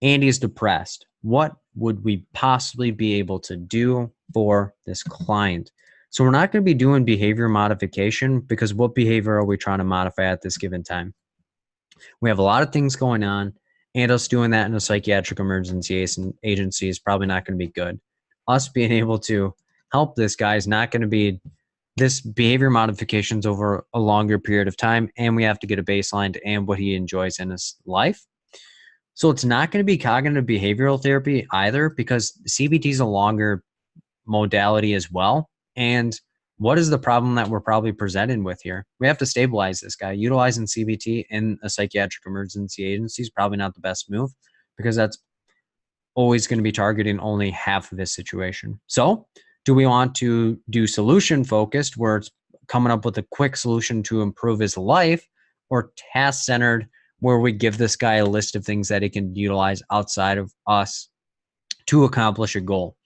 Speaker 1: and he's depressed. What would we possibly be able to do for this client? So we're not going to be doing behavior modification, because what behavior are we trying to modify at this given time? We have a lot of things going on, and us doing that in a psychiatric emergency agency is probably not going to be good. Us being able to help this guy is not going to be this behavior modifications over a longer period of time, and we have to get a baseline and what he enjoys in his life. So it's not going to be cognitive behavioral therapy either, because CBT is a longer modality as well. And what is the problem that we're probably presented with here? We have to stabilize this guy. Utilizing CBT in a psychiatric emergency agency is probably not the best move, because that's always going to be targeting only half of his situation. So do we want to do solution focused, where it's coming up with a quick solution to improve his life, or task centered, where we give this guy a list of things that he can utilize outside of us to accomplish a goal?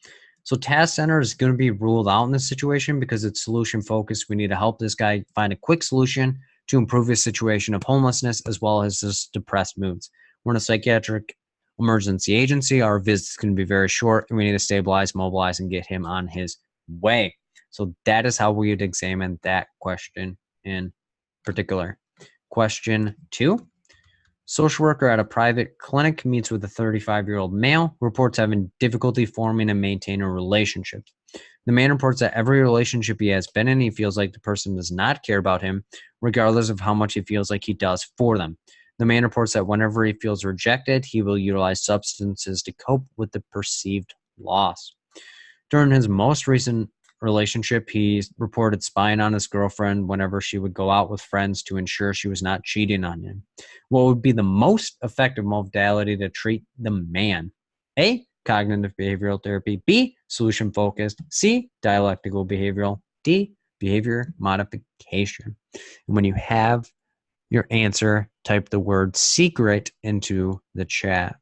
Speaker 1: So task center is going to be ruled out in this situation, because it's solution focused. We need to help this guy find a quick solution to improve his situation of homelessness as well as his depressed moods. We're in a psychiatric emergency agency. Our visit's going to be very short, and we need to stabilize, mobilize, and get him on his way. So that is how we would examine that question in particular. Question 2. Social worker at a private clinic meets with a 35-year-old male who reports having difficulty forming and maintaining relationships. The man reports that every relationship he has been in, he feels like the person does not care about him, regardless of how much he feels like he does for them. The man reports that whenever he feels rejected, he will utilize substances to cope with the perceived loss. During his most recent relationship, he reported spying on his girlfriend whenever she would go out with friends to ensure she was not cheating on him. What would be the most effective modality to treat the man? A, cognitive behavioral therapy. B, solution focused. C, dialectical behavioral. D, behavior modification. And when you have your answer, type the word secret into the chat.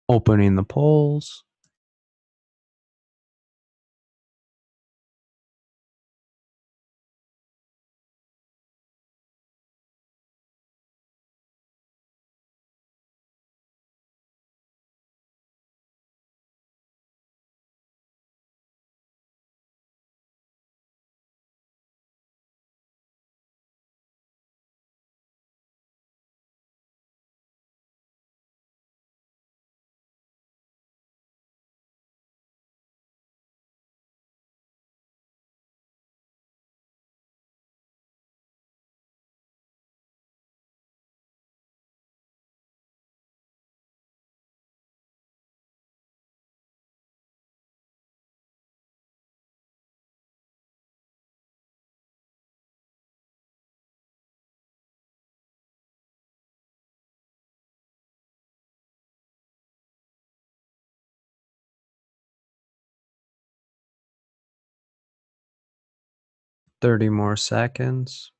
Speaker 1: Opening the polls. Thirty more seconds.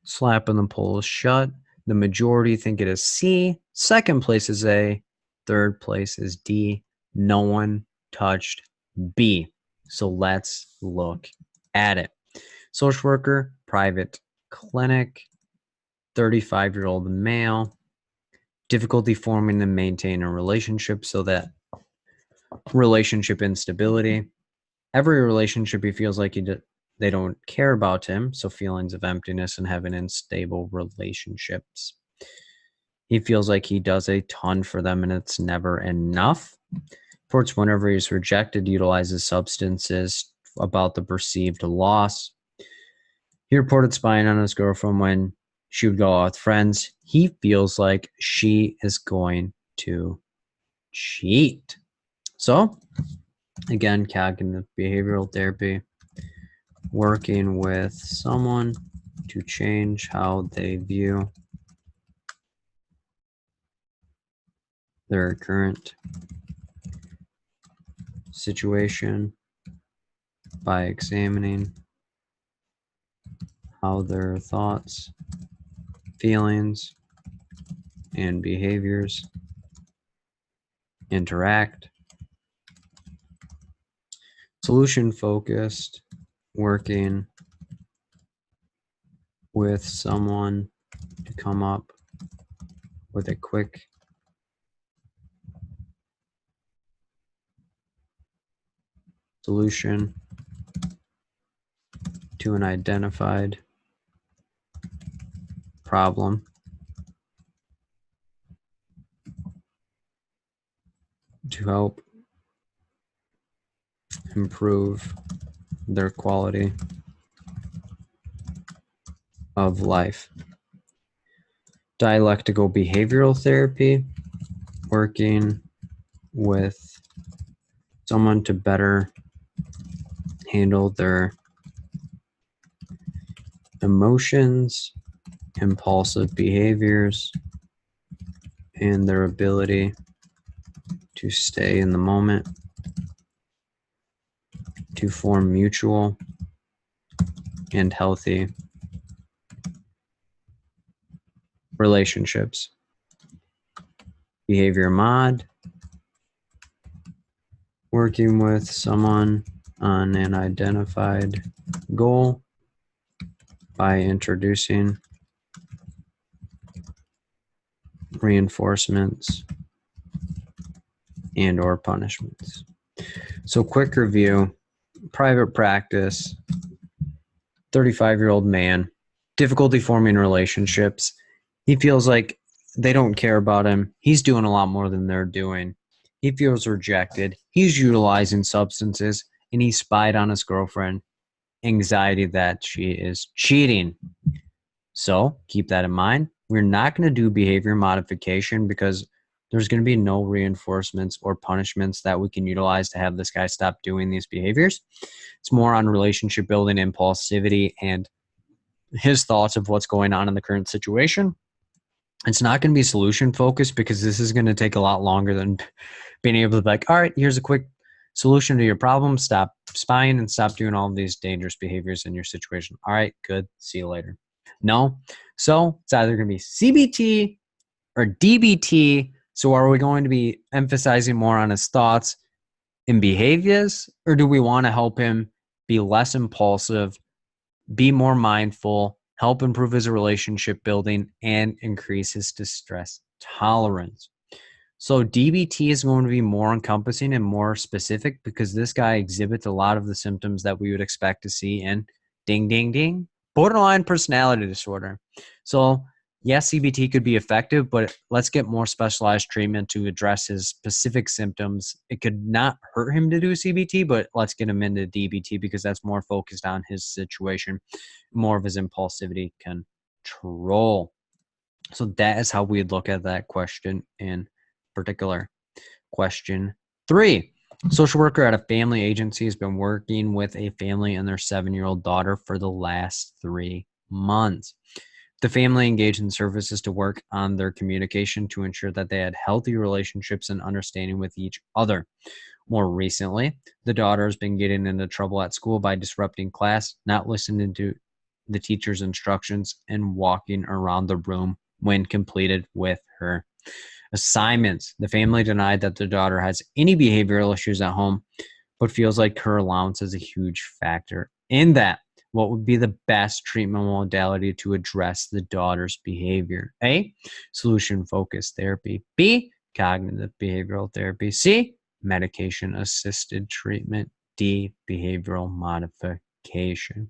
Speaker 1: Slapping the polls shut. The majority think it is C. Second place is A. Third place is D. No one touched B. So let's look at it. Social worker, private clinic, 35-year-old male, difficulty forming and maintaining a relationship, so that relationship instability. Every relationship he feels like they don't care about him, so feelings of emptiness and having unstable relationships. He feels like he does a ton for them and it's never enough. Reports whenever he's rejected, utilizes substances about the perceived loss. He reported spying on his girlfriend when she would go out with friends. He feels like she is going to cheat. So, again, cognitive behavioral therapy, working with someone to change how they view their current situation by examining how their thoughts, feelings, and behaviors interact. Solution focused, working with someone to come up with a quick solution to an identified problem to help improve their quality of life. Dialectical behavioral therapy, working with someone to better handle their emotions, impulsive behaviors, and their ability to stay in the moment, to form mutual and healthy relationships. Behavior mod, working with someone on an identified goal by introducing reinforcements and or punishments. So quick review, private practice, 35-year-old man, difficulty forming relationships. He feels like they don't care about him. He's doing a lot more than they're doing. He feels rejected. He's utilizing substances, and he spied on his girlfriend. Anxiety that she is cheating. So keep that in mind. We're not going to do behavior modification because there's going to be no reinforcements or punishments that we can utilize to have this guy stop doing these behaviors. It's more on relationship building, impulsivity, and his thoughts of what's going on in the current situation. It's not going to be solution focused because this is going to take a lot longer than being able to be like, all right, here's a quick solution to your problem. Stop spying and stop doing all of these dangerous behaviors in your situation. All right, good. See you later. No. So it's either going to be CBT or DBT. So are we going to be emphasizing more on his thoughts and behaviors, or do we want to help him be less impulsive, be more mindful, help improve his relationship building, and increase his distress tolerance? So DBT is going to be more encompassing and more specific because this guy exhibits a lot of the symptoms that we would expect to see in ding, ding, ding, borderline personality disorder. So yes, CBT could be effective, but let's get more specialized treatment to address his specific symptoms. It could not hurt him to do CBT, but let's get him into DBT because that's more focused on his situation, more of his impulsivity control. So that is how we'd look at that question in particular. Question 3. Social worker at a family agency has been working with a family and their 7-year-old daughter for the last 3 months. The family engaged in services to work on their communication to ensure that they had healthy relationships and understanding with each other. More recently, the daughter has been getting into trouble at school by disrupting class, not listening to the teacher's instructions, and walking around the room when completed with her assignments. The family denied that their daughter has any behavioral issues at home, but feels like her allowance is a huge factor in that. What would be the best treatment modality to address the daughter's behavior? A, solution-focused therapy. B, cognitive behavioral therapy. C, medication-assisted treatment. D, behavioral modification.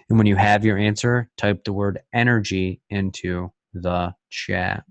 Speaker 1: And when you have your answer, type the word energy into the chat.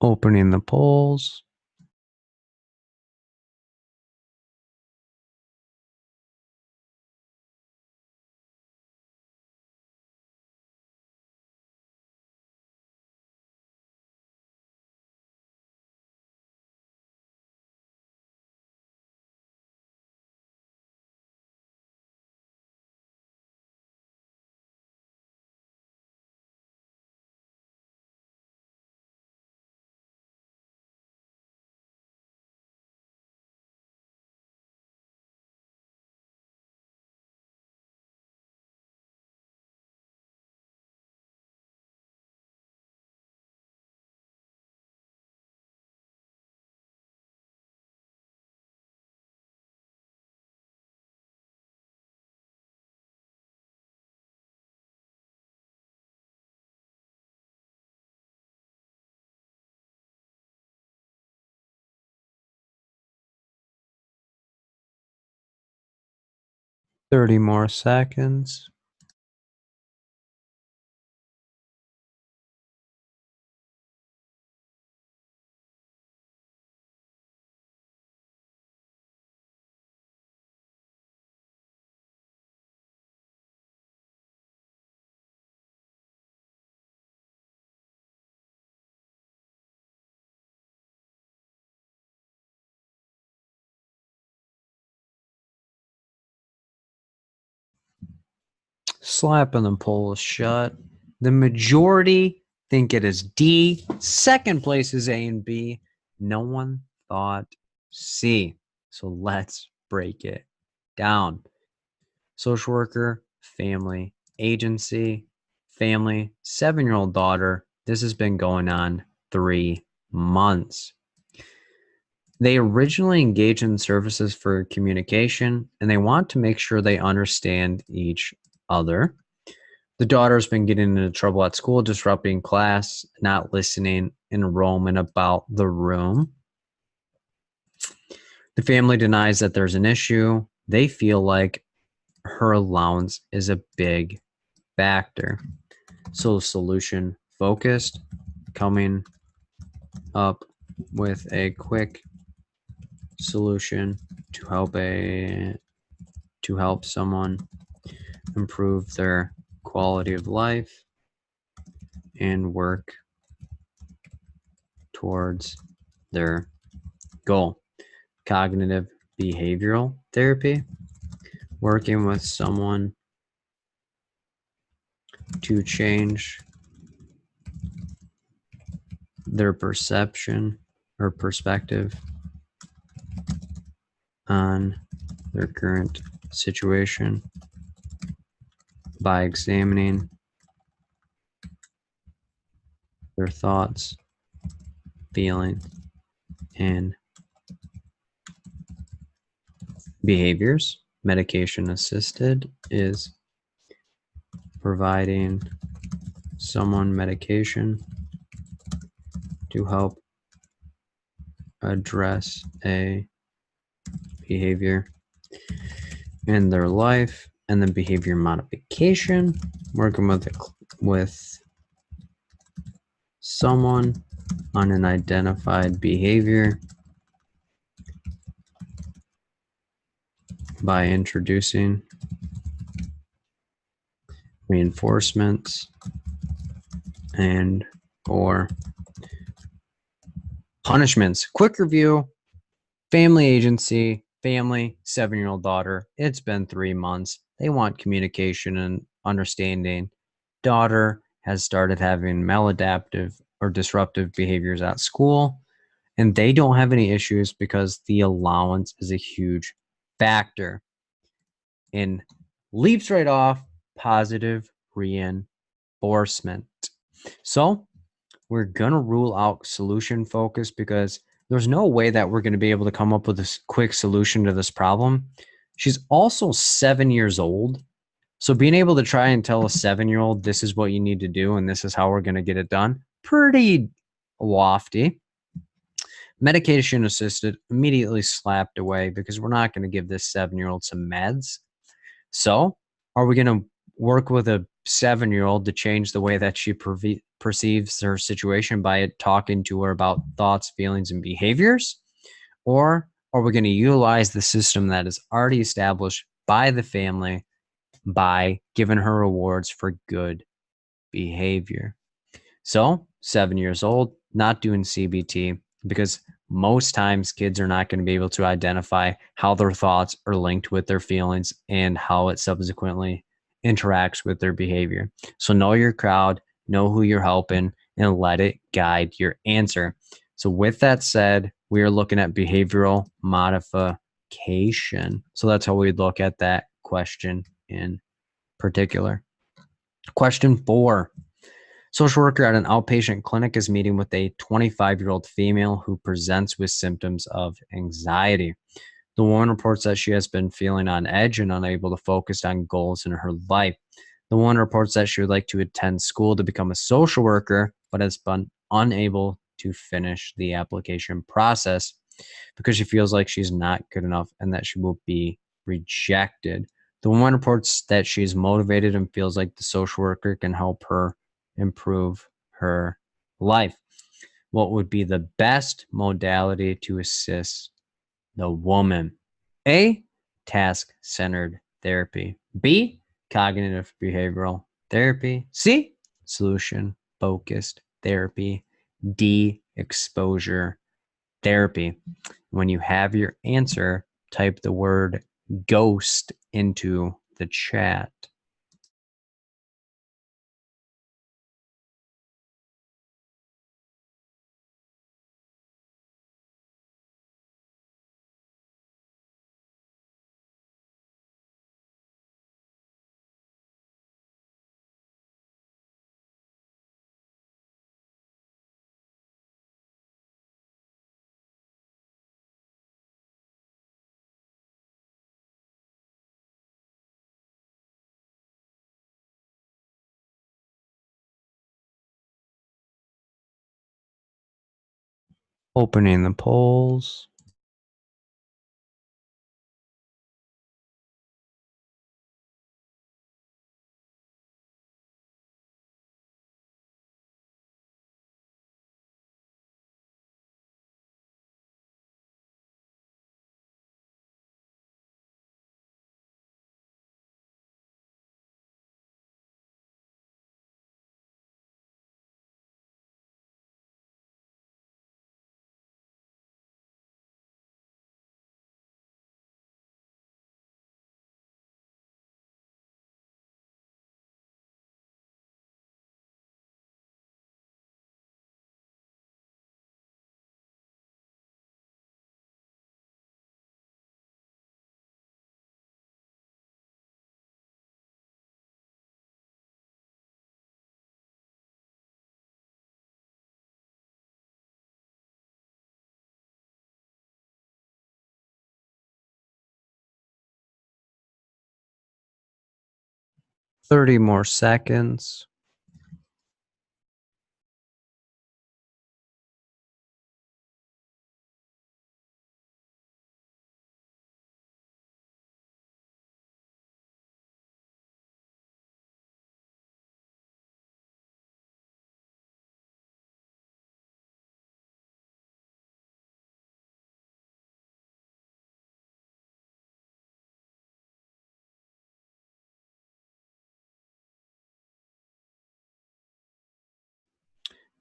Speaker 1: Opening the polls. Thirty more seconds. Slapping the polls shut. The majority think it is D. Second place is A and B. No one thought C. So let's break it down. Social worker, family, agency, family, 7-year-old daughter. This has been going on 3 months. They originally engage in services for communication, and they want to make sure they understand each other. The daughter's been getting into trouble at school, disrupting class, not listening, and roaming about the room. The family denies that there's an issue. They feel like her allowance is a big factor. So, solution focused, coming up with a quick solution to help someone improve their quality of life and work towards their goal. Cognitive behavioral therapy, working with someone to change their perception or perspective on their current situation by examining their thoughts, feelings, and behaviors. Medication assisted is providing someone medication to help address a behavior in their life. And then behavior modification, working with someone on an identified behavior by introducing reinforcements and or punishments. Quick review: family agency, family, 7-year-old daughter. It's been 3 months. They want communication and understanding. Daughter has started having maladaptive or disruptive behaviors at school, and they don't have any issues because the allowance is a huge factor. And leaps right off positive reinforcement. So we're going to rule out solution focus because there's no way that we're going to be able to come up with a quick solution to this problem. She's also 7 years old. So being able to try and tell a 7-year-old this is what you need to do and this is how we're going to get it done, pretty lofty. Medication assisted, immediately slapped away because we're not going to give this 7-year-old some meds. So are we going to work with a 7-year-old to change the way that she perceives her situation by talking to her about thoughts, feelings, and behaviors? Or are we going to utilize the system that is already established by the family by giving her rewards for good behavior? So 7 years old, not doing CBT because most times kids are not going to be able to identify how their thoughts are linked with their feelings and how it subsequently interacts with their behavior. So know your crowd, know who you're helping, and let it guide your answer. So with that said, we are looking at behavioral modification. So that's how we look at that question in particular. Question 4. Social worker at an outpatient clinic is meeting with a 25-year-old female who presents with symptoms of anxiety. The woman reports that she has been feeling on edge and unable to focus on goals in her life. The woman reports that she would like to attend school to become a social worker, but has been unable to finish the application process because she feels like she's not good enough and that she will be rejected. The woman reports that she's motivated and feels like the social worker can help her improve her life. What would be the best modality to assist the woman? A, task-centered therapy. B, cognitive behavioral therapy. C, solution-focused therapy. D, exposure therapy. When you have your answer, type the word ghost into the chat. Opening the polls. Thirty more seconds.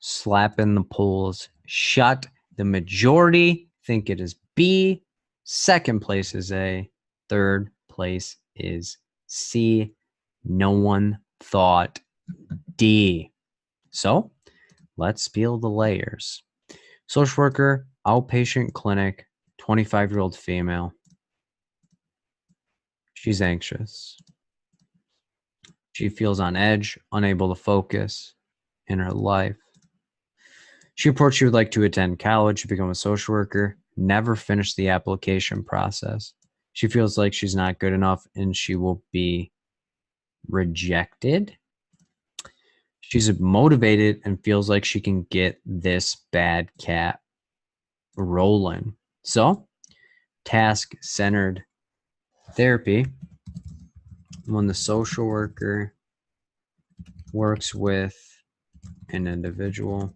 Speaker 1: Slapping the polls shut. The majority think it is B. Second place is A. Third place is C. No one thought D. So let's peel the layers. Social worker, outpatient clinic, 25-year-old female. She's anxious. She feels on edge, unable to focus in her life. She reports she would like to attend college to become a social worker, never finish the application process. She feels like she's not good enough and she will be rejected. She's motivated and feels like she can get this bad cat rolling. So, task-centered therapy, when the social worker works with an individual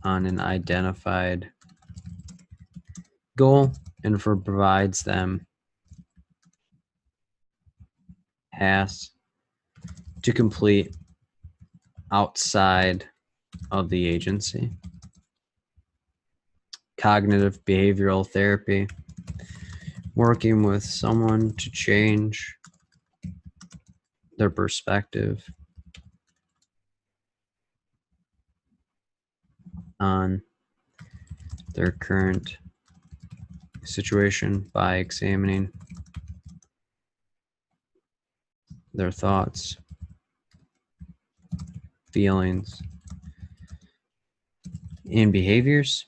Speaker 1: on an identified goal and provides them tasks to complete outside of the agency. Cognitive behavioral therapy, working with someone to change their perspective on their current situation by examining their thoughts, feelings, and behaviors.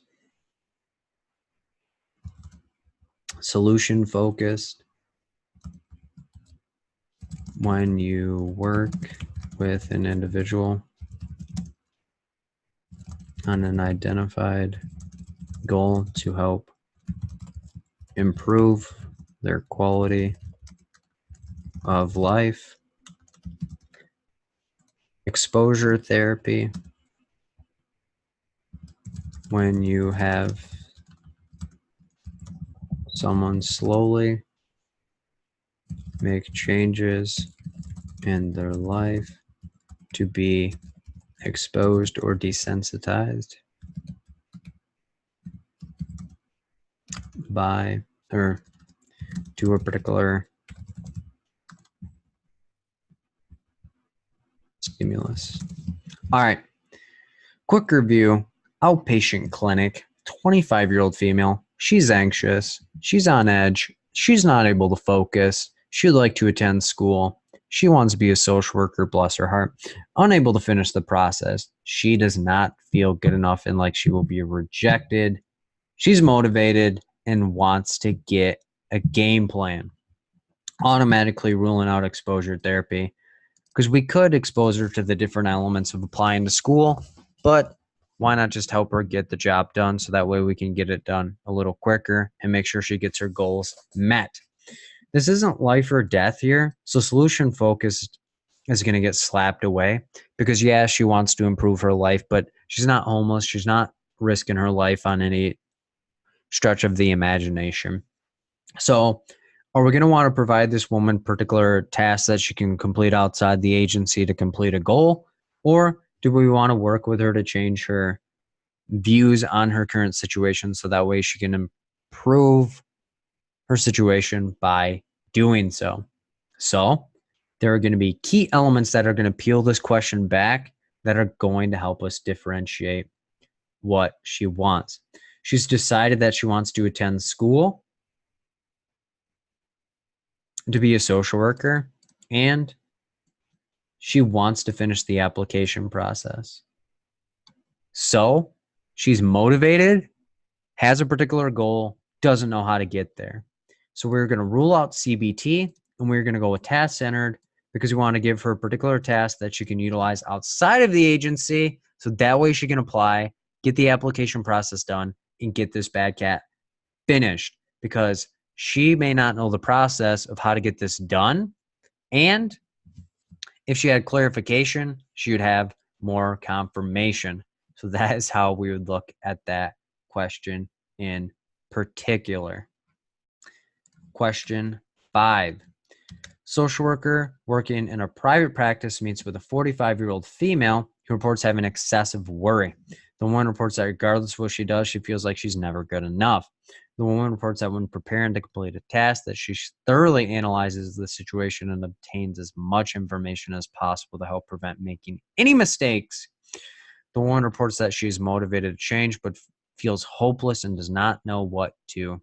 Speaker 1: Solution focused, when you work with an individual on an identified goal to help improve their quality of life. Exposure therapy, when you have someone slowly make changes in their life to be exposed or desensitized by or to a particular stimulus. All right. Quick review. Outpatient clinic, 25-year-old female. She's anxious. She's on edge. She's not able to focus. She'd like to attend school. She wants to be a social worker, bless her heart. Unable to finish the process. She does not feel good enough and like she will be rejected. She's motivated and wants to get a game plan. Automatically ruling out exposure therapy because we could expose her to the different elements of applying to school, but why not just help her get the job done so that way we can get it done a little quicker and make sure she gets her goals met. This isn't life or death here, so solution focused is going to get slapped away because, yeah, she wants to improve her life, but she's not homeless. She's not risking her life on any stretch of the imagination. So, are we going to want to provide this woman particular tasks that she can complete outside the agency to complete a goal? Or do we want to work with her to change her views on her current situation so that way she can improve her situation by doing so? So, there are going to be key elements that are going to peel this question back that are going to help us differentiate what she wants. She's decided that she wants to attend school to be a social worker, and she wants to finish the application process. So she's motivated, has a particular goal, doesn't know how to get there. So we're going to rule out CBT and we're going to go with task centered because we want to give her a particular task that she can utilize outside of the agency. So that way she can apply, get the application process done, and get this bad cat finished because she may not know the process of how to get this done. And if she had clarification, she would have more confirmation. So that is how we would look at that question in particular. Question 5. Social worker working in a private practice meets with a 45-year-old female who reports having excessive worry. The woman reports that regardless of what she does, she feels like she's never good enough. The woman reports that when preparing to complete a task, that she thoroughly analyzes the situation and obtains as much information as possible to help prevent making any mistakes. The woman reports that she is motivated to change, but feels hopeless and does not know what to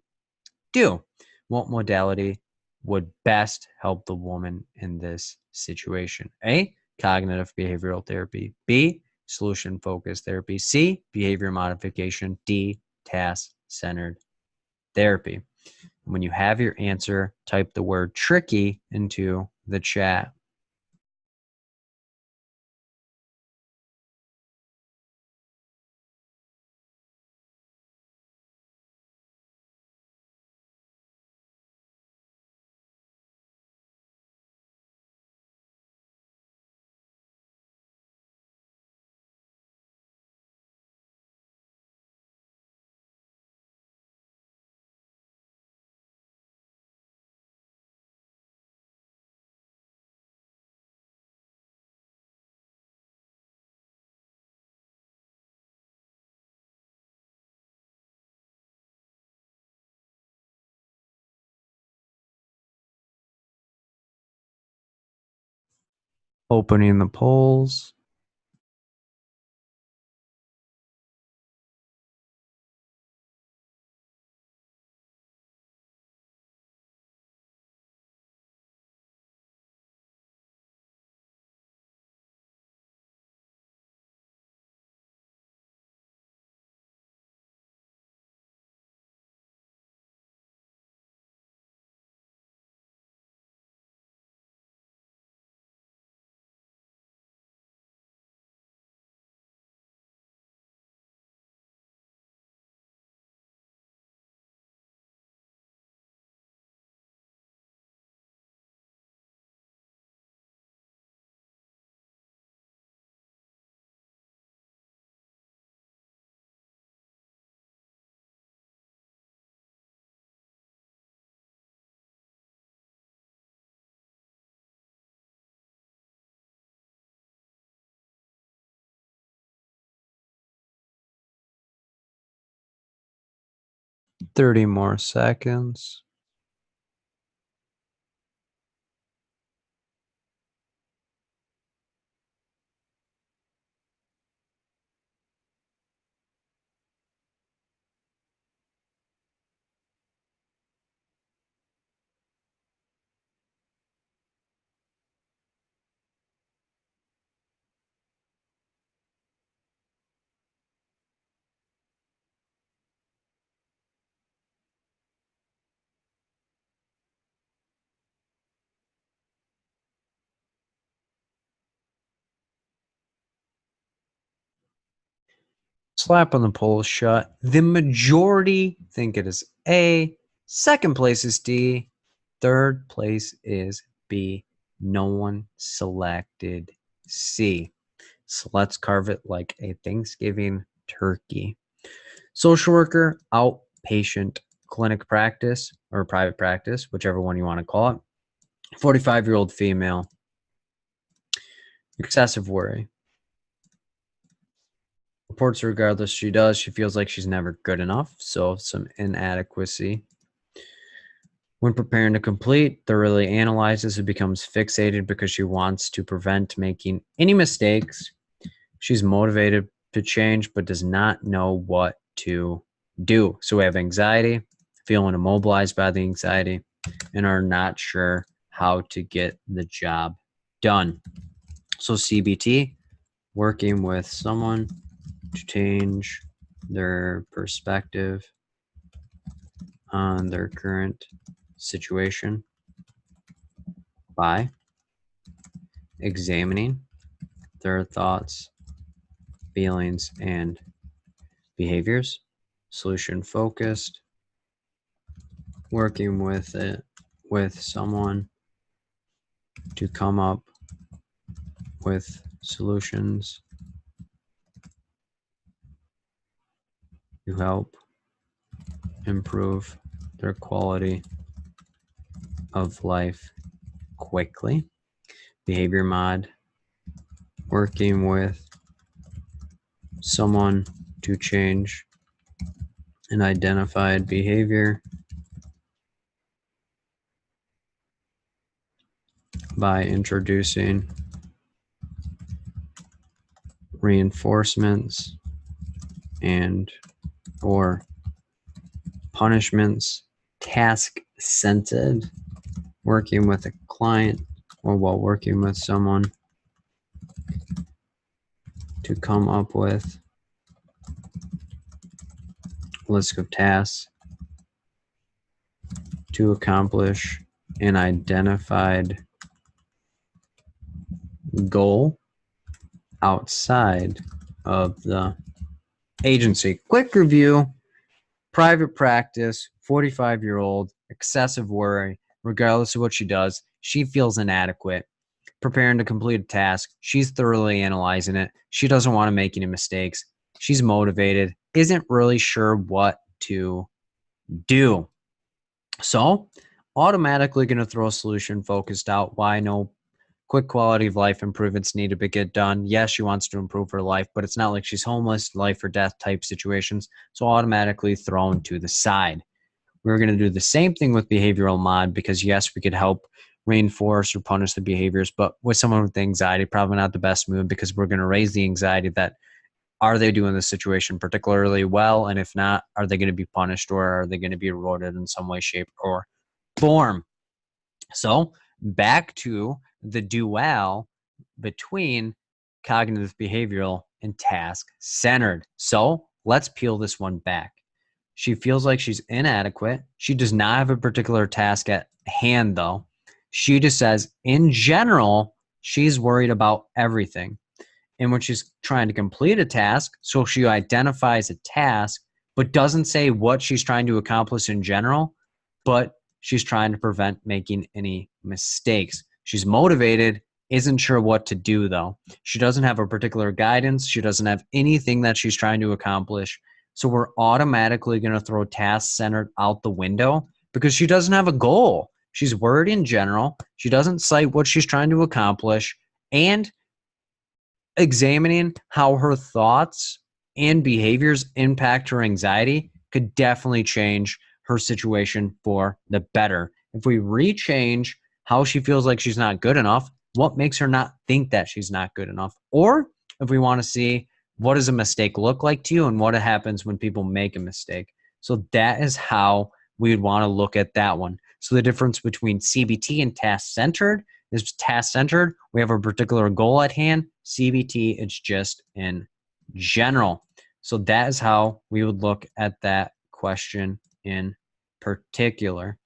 Speaker 1: do. What modality would best help the woman in this situation? A, cognitive behavioral therapy. B, solution focused therapy. C, behavior modification. D, task centered therapy. When you have your answer, type the word tricky into the chat. Opening the polls. Thirty more seconds. Slap on the polls shut. The majority think it is A. Second place is D. Third place is B. No one selected C. So let's carve it like a Thanksgiving turkey. Social worker, outpatient clinic practice or private practice, whichever one you want to call it. 45-year-old female. Excessive worry. Reports regardless she does. She feels like she's never good enough. So some inadequacy. When preparing to complete, thoroughly analyzes and becomes fixated because she wants to prevent making any mistakes. She's motivated to change but does not know what to do. So we have anxiety, feeling immobilized by the anxiety, and are not sure how to get the job done. So CBT, working with someone to change their perspective on their current situation by examining their thoughts, feelings, and behaviors. Solution focused, working with someone to come up with solutions to help improve their quality of life quickly. Behavior mod, working with someone to change an identified behavior by introducing reinforcements and or punishments. Task centered, working with a client or while working with someone to come up with a list of tasks to accomplish an identified goal outside of the agency. Quick review: private practice, 45-year-old, excessive worry. Regardless of what she does, she feels inadequate. Preparing to complete a task, she's thoroughly analyzing it. She doesn't want to make any mistakes. She's motivated, isn't really sure what to do. So, automatically going to throw a solution focused out. Why no quick quality of life improvements need to get done. Yes, she wants to improve her life, but it's not like she's homeless, life or death type situations. So automatically thrown to the side. We're going to do the same thing with behavioral mod because yes, we could help reinforce or punish the behaviors, but with someone with anxiety, probably not the best move because we're going to raise the anxiety that are they doing the situation particularly well? And if not, are they going to be punished or are they going to be rewarded in some way, shape, or form? So back to the dual between cognitive behavioral and task centered. So let's peel this one back. She feels like she's inadequate. She does not have a particular task at hand, though. She just says, in general, she's worried about everything. And when she's trying to complete a task, so she identifies a task, but doesn't say what she's trying to accomplish in general, but she's trying to prevent making any mistakes. She's motivated, isn't sure what to do, though. She doesn't have a particular guidance. She doesn't have anything that she's trying to accomplish. So we're automatically going to throw task-centered out the window because she doesn't have a goal. She's worried in general. She doesn't cite what she's trying to accomplish. And examining how her thoughts and behaviors impact her anxiety could definitely change her situation for the better. If we rechange how she feels like she's not good enough, what makes her not think that she's not good enough? Or if we want to see what does a mistake look like to you and what happens when people make a mistake. So that is how we would want to look at that one. So the difference between CBT and task-centered is task-centered. We have a particular goal at hand. CBT, it's just in general. So that is how we would look at that question in particular.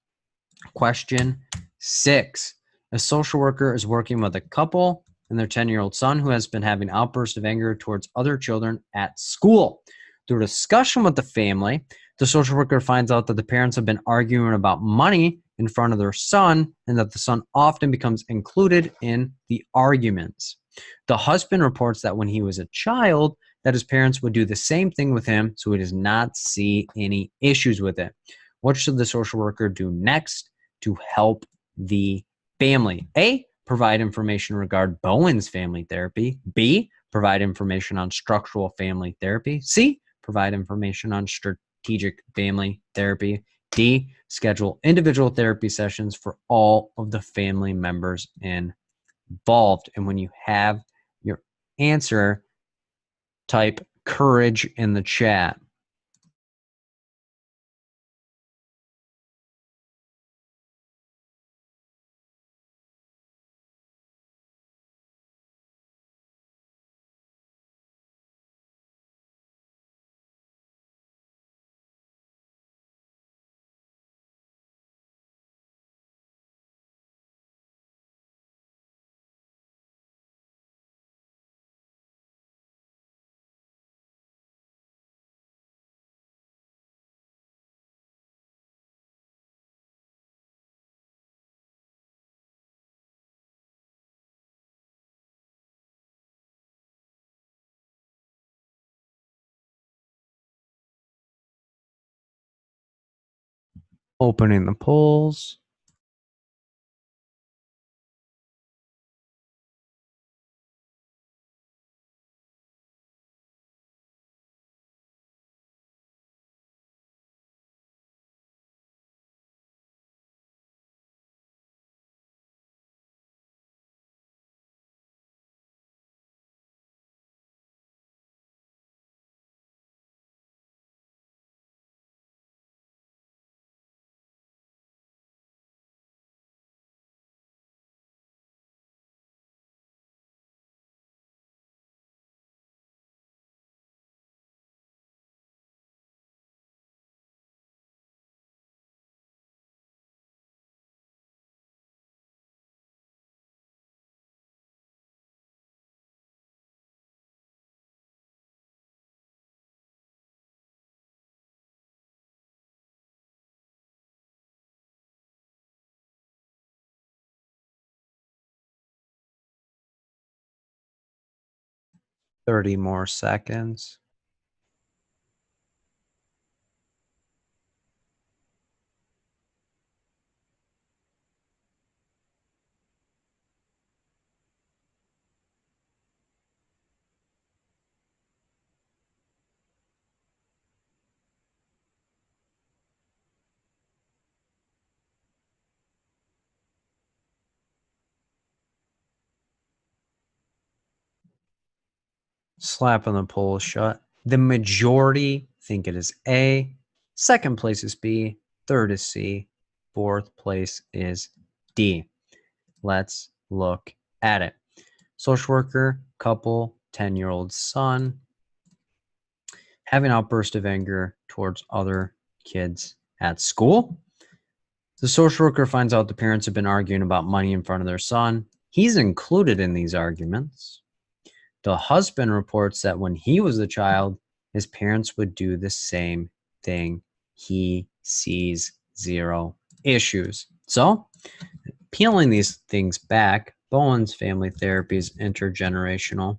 Speaker 1: Question 6. A social worker is working with a couple and their 10-year-old son who has been having outbursts of anger towards other children at school. Through discussion with the family, the social worker finds out that the parents have been arguing about money in front of their son and that the son often becomes included in the arguments. The husband reports that when he was a child, that his parents would do the same thing with him, so he does not see any issues with it. What should the social worker do next to help the family? A, provide information regarding Bowen's family therapy. B, provide information on structural family therapy. C, provide information on strategic family therapy. D, schedule individual therapy sessions for all of the family members involved. And when you have your answer, type courage in the chat. Opening the polls. Thirty more seconds. Slapping the poll shut. The majority think it is A. Second place is B. Third is C. Fourth place is D. Let's look at it. Social worker, couple, 10-year-old son, having outburst of anger towards other kids at school. The social worker finds out the parents have been arguing about money in front of their son. He's included in these arguments. The husband reports that when he was a child, his parents would do the same thing. He sees zero issues. So, peeling these things back, Bowen's family therapy is intergenerational.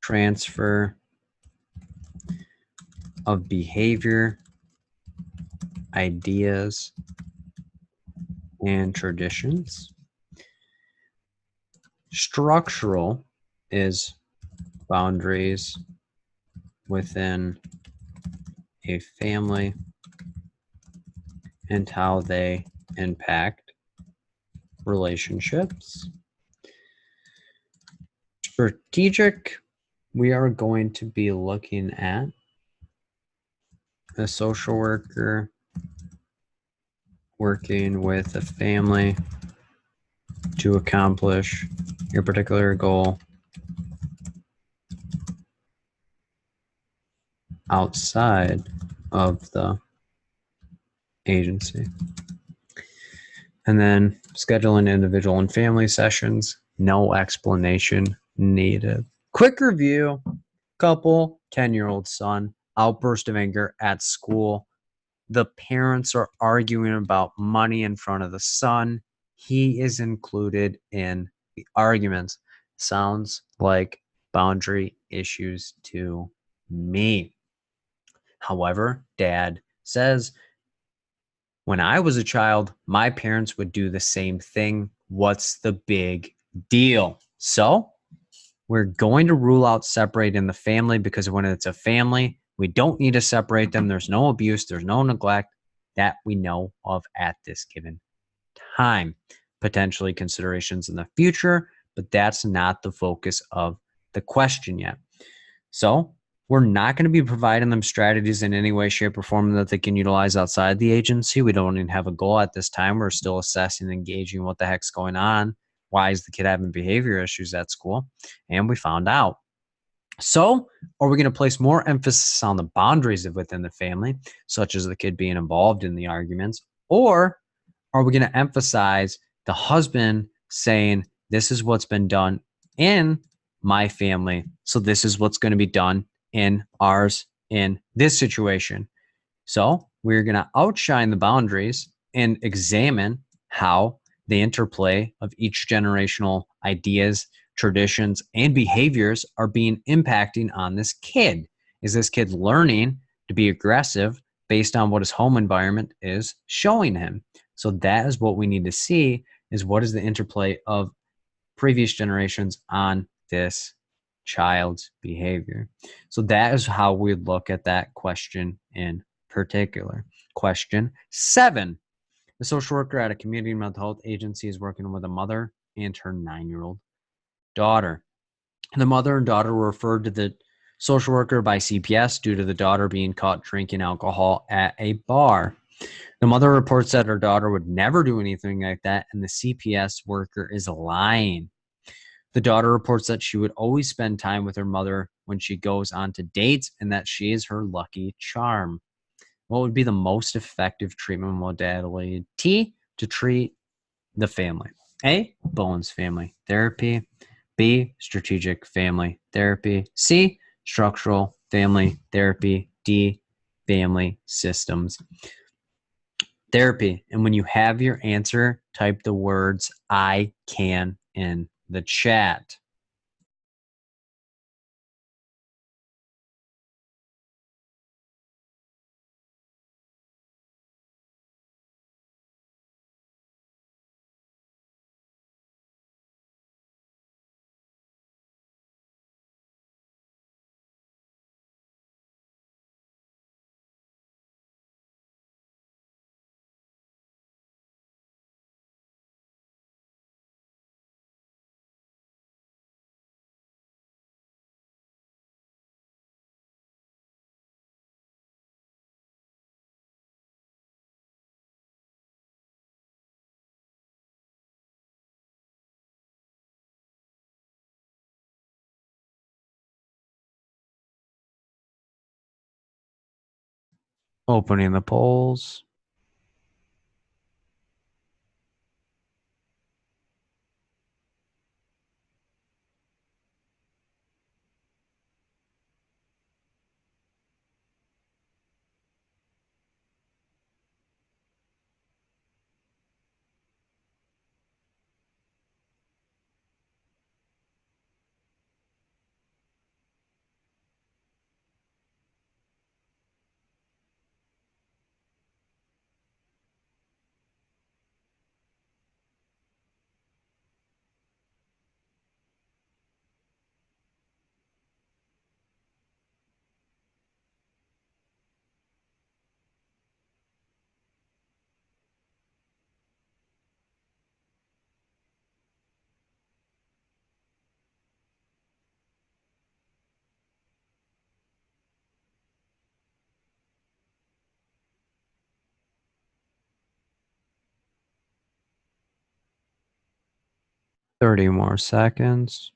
Speaker 1: Transfer of behavior, ideas, and traditions. Structural is boundaries within a family and how they impact relationships. Strategic, we are going to be looking at a social worker working with a family to accomplish your particular goal outside of the agency. And then scheduling individual and family sessions, no explanation needed. Quick review. Couple, 10-year-old son, outburst of anger at school. The parents are arguing about money in front of the son. He is included in the arguments. Sounds like boundary issues to me. However, dad says, when I was a child, my parents would do the same thing. What's the big deal? So we're going to rule out separate in the family, because when it's a family, we don't need to separate them. There's no abuse, there's no neglect that we know of at this given time. Potentially considerations in the future, but that's not the focus of the question yet. So we're not going to be providing them strategies in any way, shape, or form that they can utilize outside the agency. We don't even have a goal at this time. We're still assessing and engaging what the heck's going on. Why is the kid having behavior issues at school? And we found out. So are we going to place more emphasis on the boundaries within the family, such as the kid being involved in the arguments? Or are we going to emphasize the husband saying, this is what's been done in my family, so this is what's going to be done in ours in this situation? So we're going to outshine the boundaries and examine how the interplay of each generational ideas, traditions, and behaviors are being impacting on this kid. Is this kid learning to be aggressive based on what his home environment is showing him? So that is what we need to see, is what is the interplay of previous generations on this child's behavior. So that is how we look at that question in particular. Question 7. The social worker at a community mental health agency is working with a mother and her 9-year-old daughter. The mother and daughter were referred to the social worker by CPS due to the daughter being caught drinking alcohol at a bar. The mother reports that her daughter would never do anything like that, and the CPS worker is lying. The daughter reports that she would always spend time with her mother when she goes on to dates, and that she is her lucky charm. What would be the most effective treatment modality to treat the family? A, Bowen's family therapy. B, strategic family therapy. C, structural family therapy. D, family systems therapy. And when you have your answer, type the words "I can" in the chat. Opening the polls. Thirty more seconds.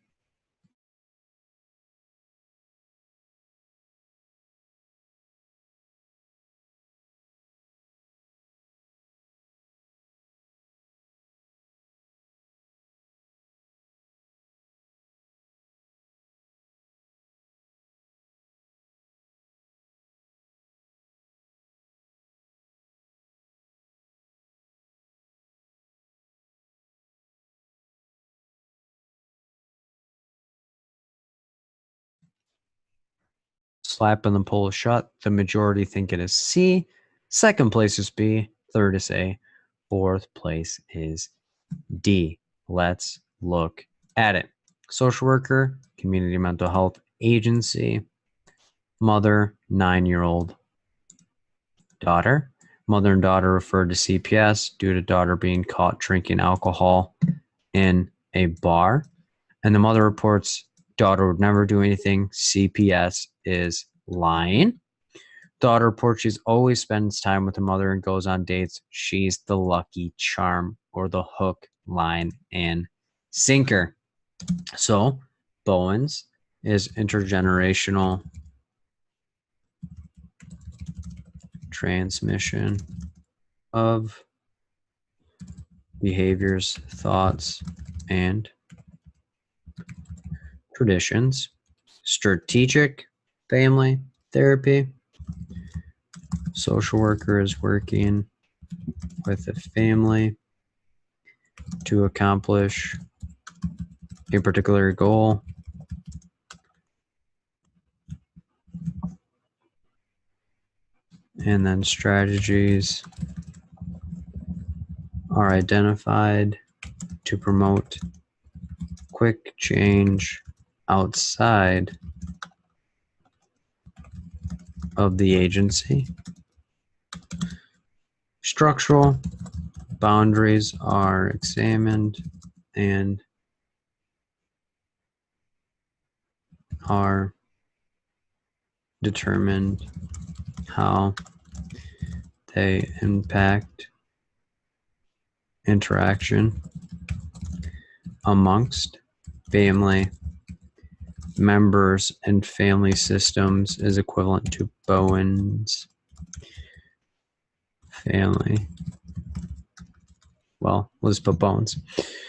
Speaker 1: slapping the poll shut. The majority think it is C. Second place is B. Third is A. Fourth place is D. Let's look at it. Social worker, community mental health agency, mother, 9-year-old daughter. Mother and daughter referred to CPS due to daughter being caught drinking alcohol in a bar. And the mother reports daughter would never do anything. CPS is lying. Daughter reports she's always spends time with her mother and goes on dates. She's the lucky charm or the hook, line, and sinker. So Bowen's is intergenerational transmission of behaviors, thoughts, and traditions. Strategic family therapy. Social worker is working with a family to accomplish a particular goal. And then strategies are identified to promote quick change outside of the agency. Structural boundaries are examined and are determined how they impact interaction amongst family members and family systems is equivalent to Bowen's family. Well, let's put Bowen's.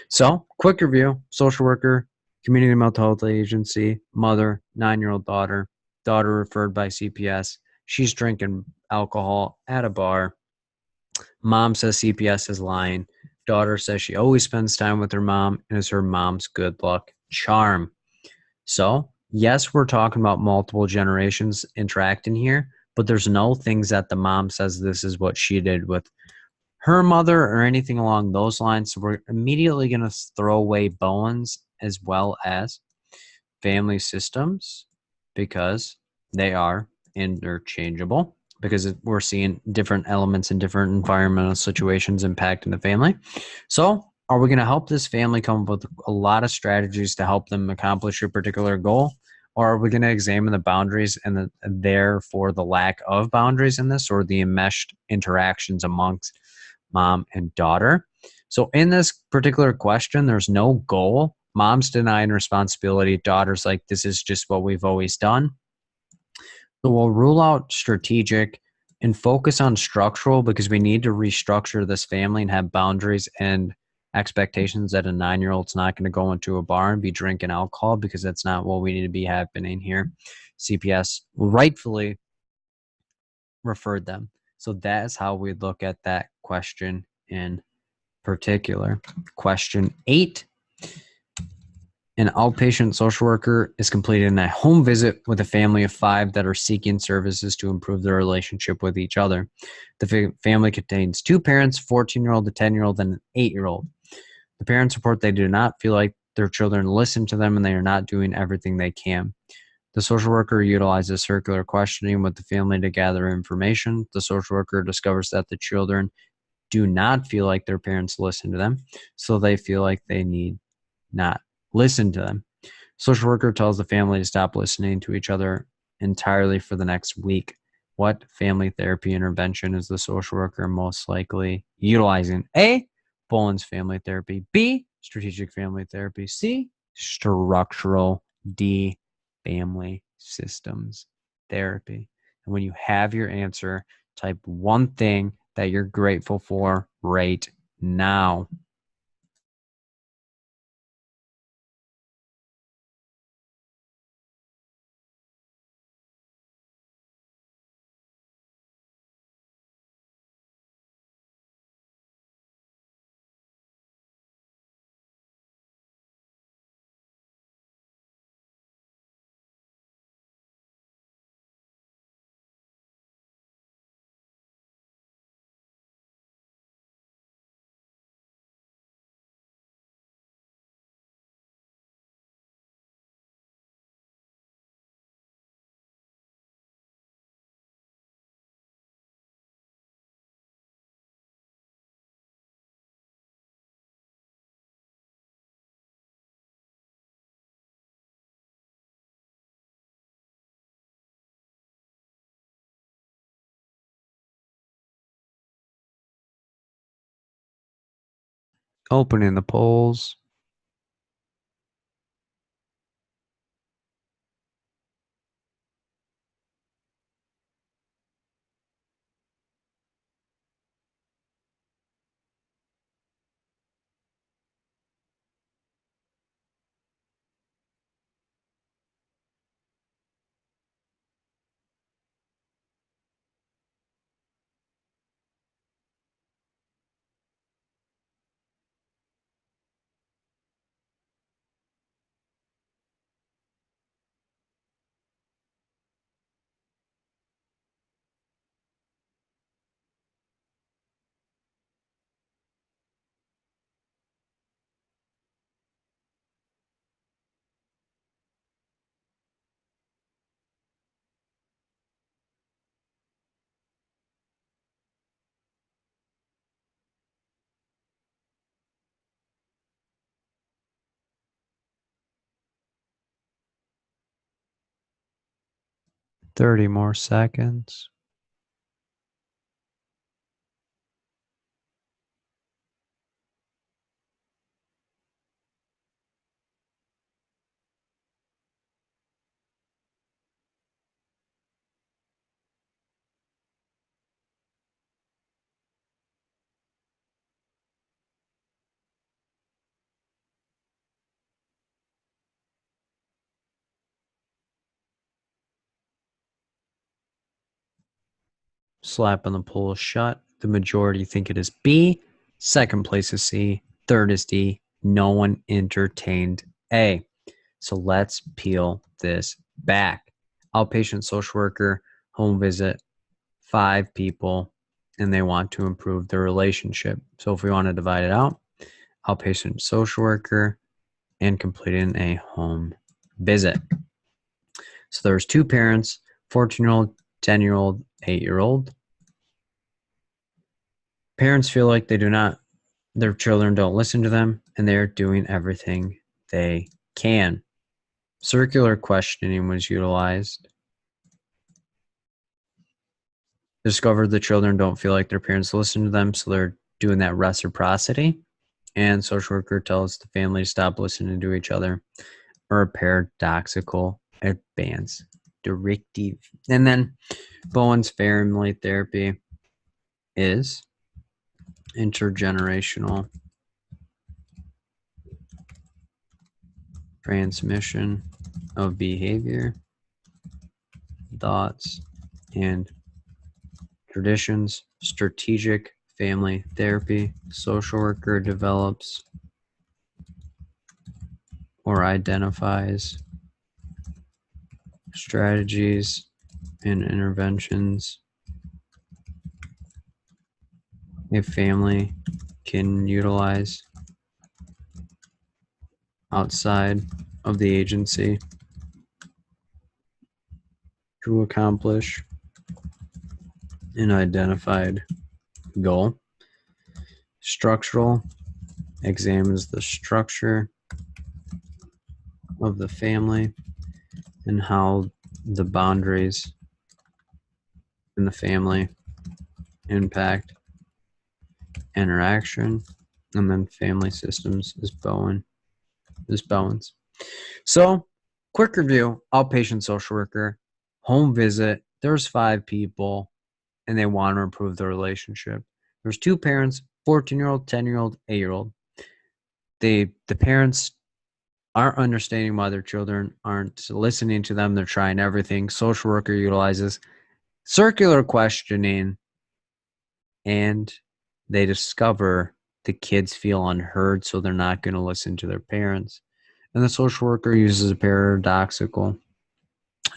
Speaker 1: So, quick review: social worker, community mental health agency, mother, 9-year-old daughter, daughter referred by CPS. She's drinking alcohol at a bar. Mom says CPS is lying. Daughter says she always spends time with her mom and is her mom's good luck charm. So, yes, we're talking about multiple generations interacting here, but there's no things that the mom says this is what she did with her mother or anything along those lines. So we're immediately going to throw away Bowen's as well as family systems because they are interchangeable, because we're seeing different elements in different environmental situations impacting the family. So are we going to help this family come up with a lot of strategies to help them accomplish a particular goal? Or are we going to examine the boundaries and therefore the lack of boundaries in this, or the enmeshed interactions amongst mom and daughter? So in this particular question, there's no goal. Mom's denying responsibility. Daughter's like, this is just what we've always done. So we'll rule out strategic and focus on structural, because we need to restructure this family and have boundaries and expectations that a 9-year-old's not going to go into a bar and be drinking alcohol, because that's not what we need to be happening here. CPS rightfully referred them. So that is how we look at that question in particular. Question 8. An outpatient social worker is completing a home visit with a family of 5 that are seeking services to improve their relationship with each other. The family contains 2 parents, 14-year-old, a 10-year-old, and an 8-year-old. The parents report they do not feel like their children listen to them and they are not doing everything they can. The social worker utilizes circular questioning with the family to gather information. The social worker discovers that the children do not feel like their parents listen to them, so they feel like they need not listen to them. Social worker tells the family to stop listening to each other entirely for the next week. What family therapy intervention is the social worker most likely utilizing? A, Bowen's family therapy. B, strategic family therapy. C, structural. D, family systems therapy. And when you have your answer, type one thing that you're grateful for right now. Opening the polls. Thirty more seconds. Slapping the poll shut. The majority think it is B. Second place is C. Third is D. No one entertained A. So let's peel this back. Outpatient social worker, home visit, 5 people, and they want to improve their relationship. So if we want to divide it out, outpatient social worker and completing a home visit. So there's 2 parents, 14-year-old, 10-year-old, 8-year-old. Parents feel like their children don't listen to them, and they're doing everything they can. Circular questioning was utilized. Discovered the children don't feel like their parents listen to them, so they're doing that reciprocity. And social worker tells the family to stop listening to each other, or a paradoxical advance directive. And then Bowen's family therapy is intergenerational transmission of behavior, thoughts, and traditions. Strategic family therapy. Social worker develops or identifies strategies and interventions a family can utilize outside of the agency to accomplish an identified goal. Structural examines the structure of the family and how the boundaries in the family impact interaction. And then family systems is Bowen's. So, quick review: outpatient social worker, home visit. There's 5 people, and they want to improve the relationship. There's 2 parents, 14-year-old, 10-year-old, 8-year-old. The parents aren't understanding why their children aren't listening to them. They're trying everything. Social worker utilizes circular questioning, and they discover the kids feel unheard, so they're not going to listen to their parents. And the social worker uses a paradoxical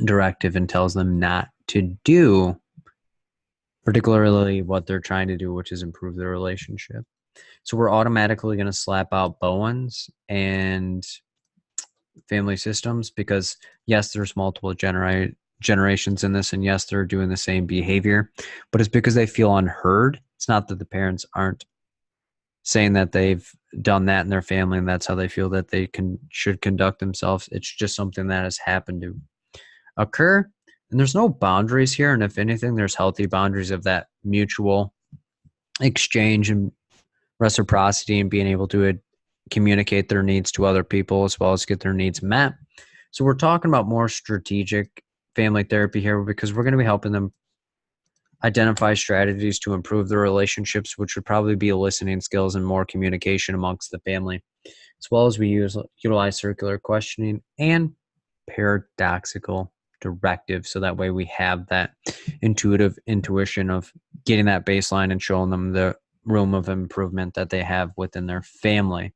Speaker 1: directive and tells them not to do particularly what they're trying to do, which is improve their relationship. So we're automatically going to slap out Bowen's and family systems because, yes, there's multiple generations in this, and yes, they're doing the same behavior, but it's because they feel unheard. It's not that the parents aren't saying that they've done that in their family and that's how they feel that they should conduct themselves. It's just something that has happened to occur, and there's no boundaries here. And if anything, there's healthy boundaries of that mutual exchange and reciprocity and being able to communicate their needs to other people as well as get their needs met. So we're talking about more strategic family therapy here because we're going to be helping them identify strategies to improve their relationships, which would probably be listening skills and more communication amongst the family, as well as we utilize circular questioning and paradoxical directive. So that way we have that intuition of getting that baseline and showing them the room of improvement that they have within their family.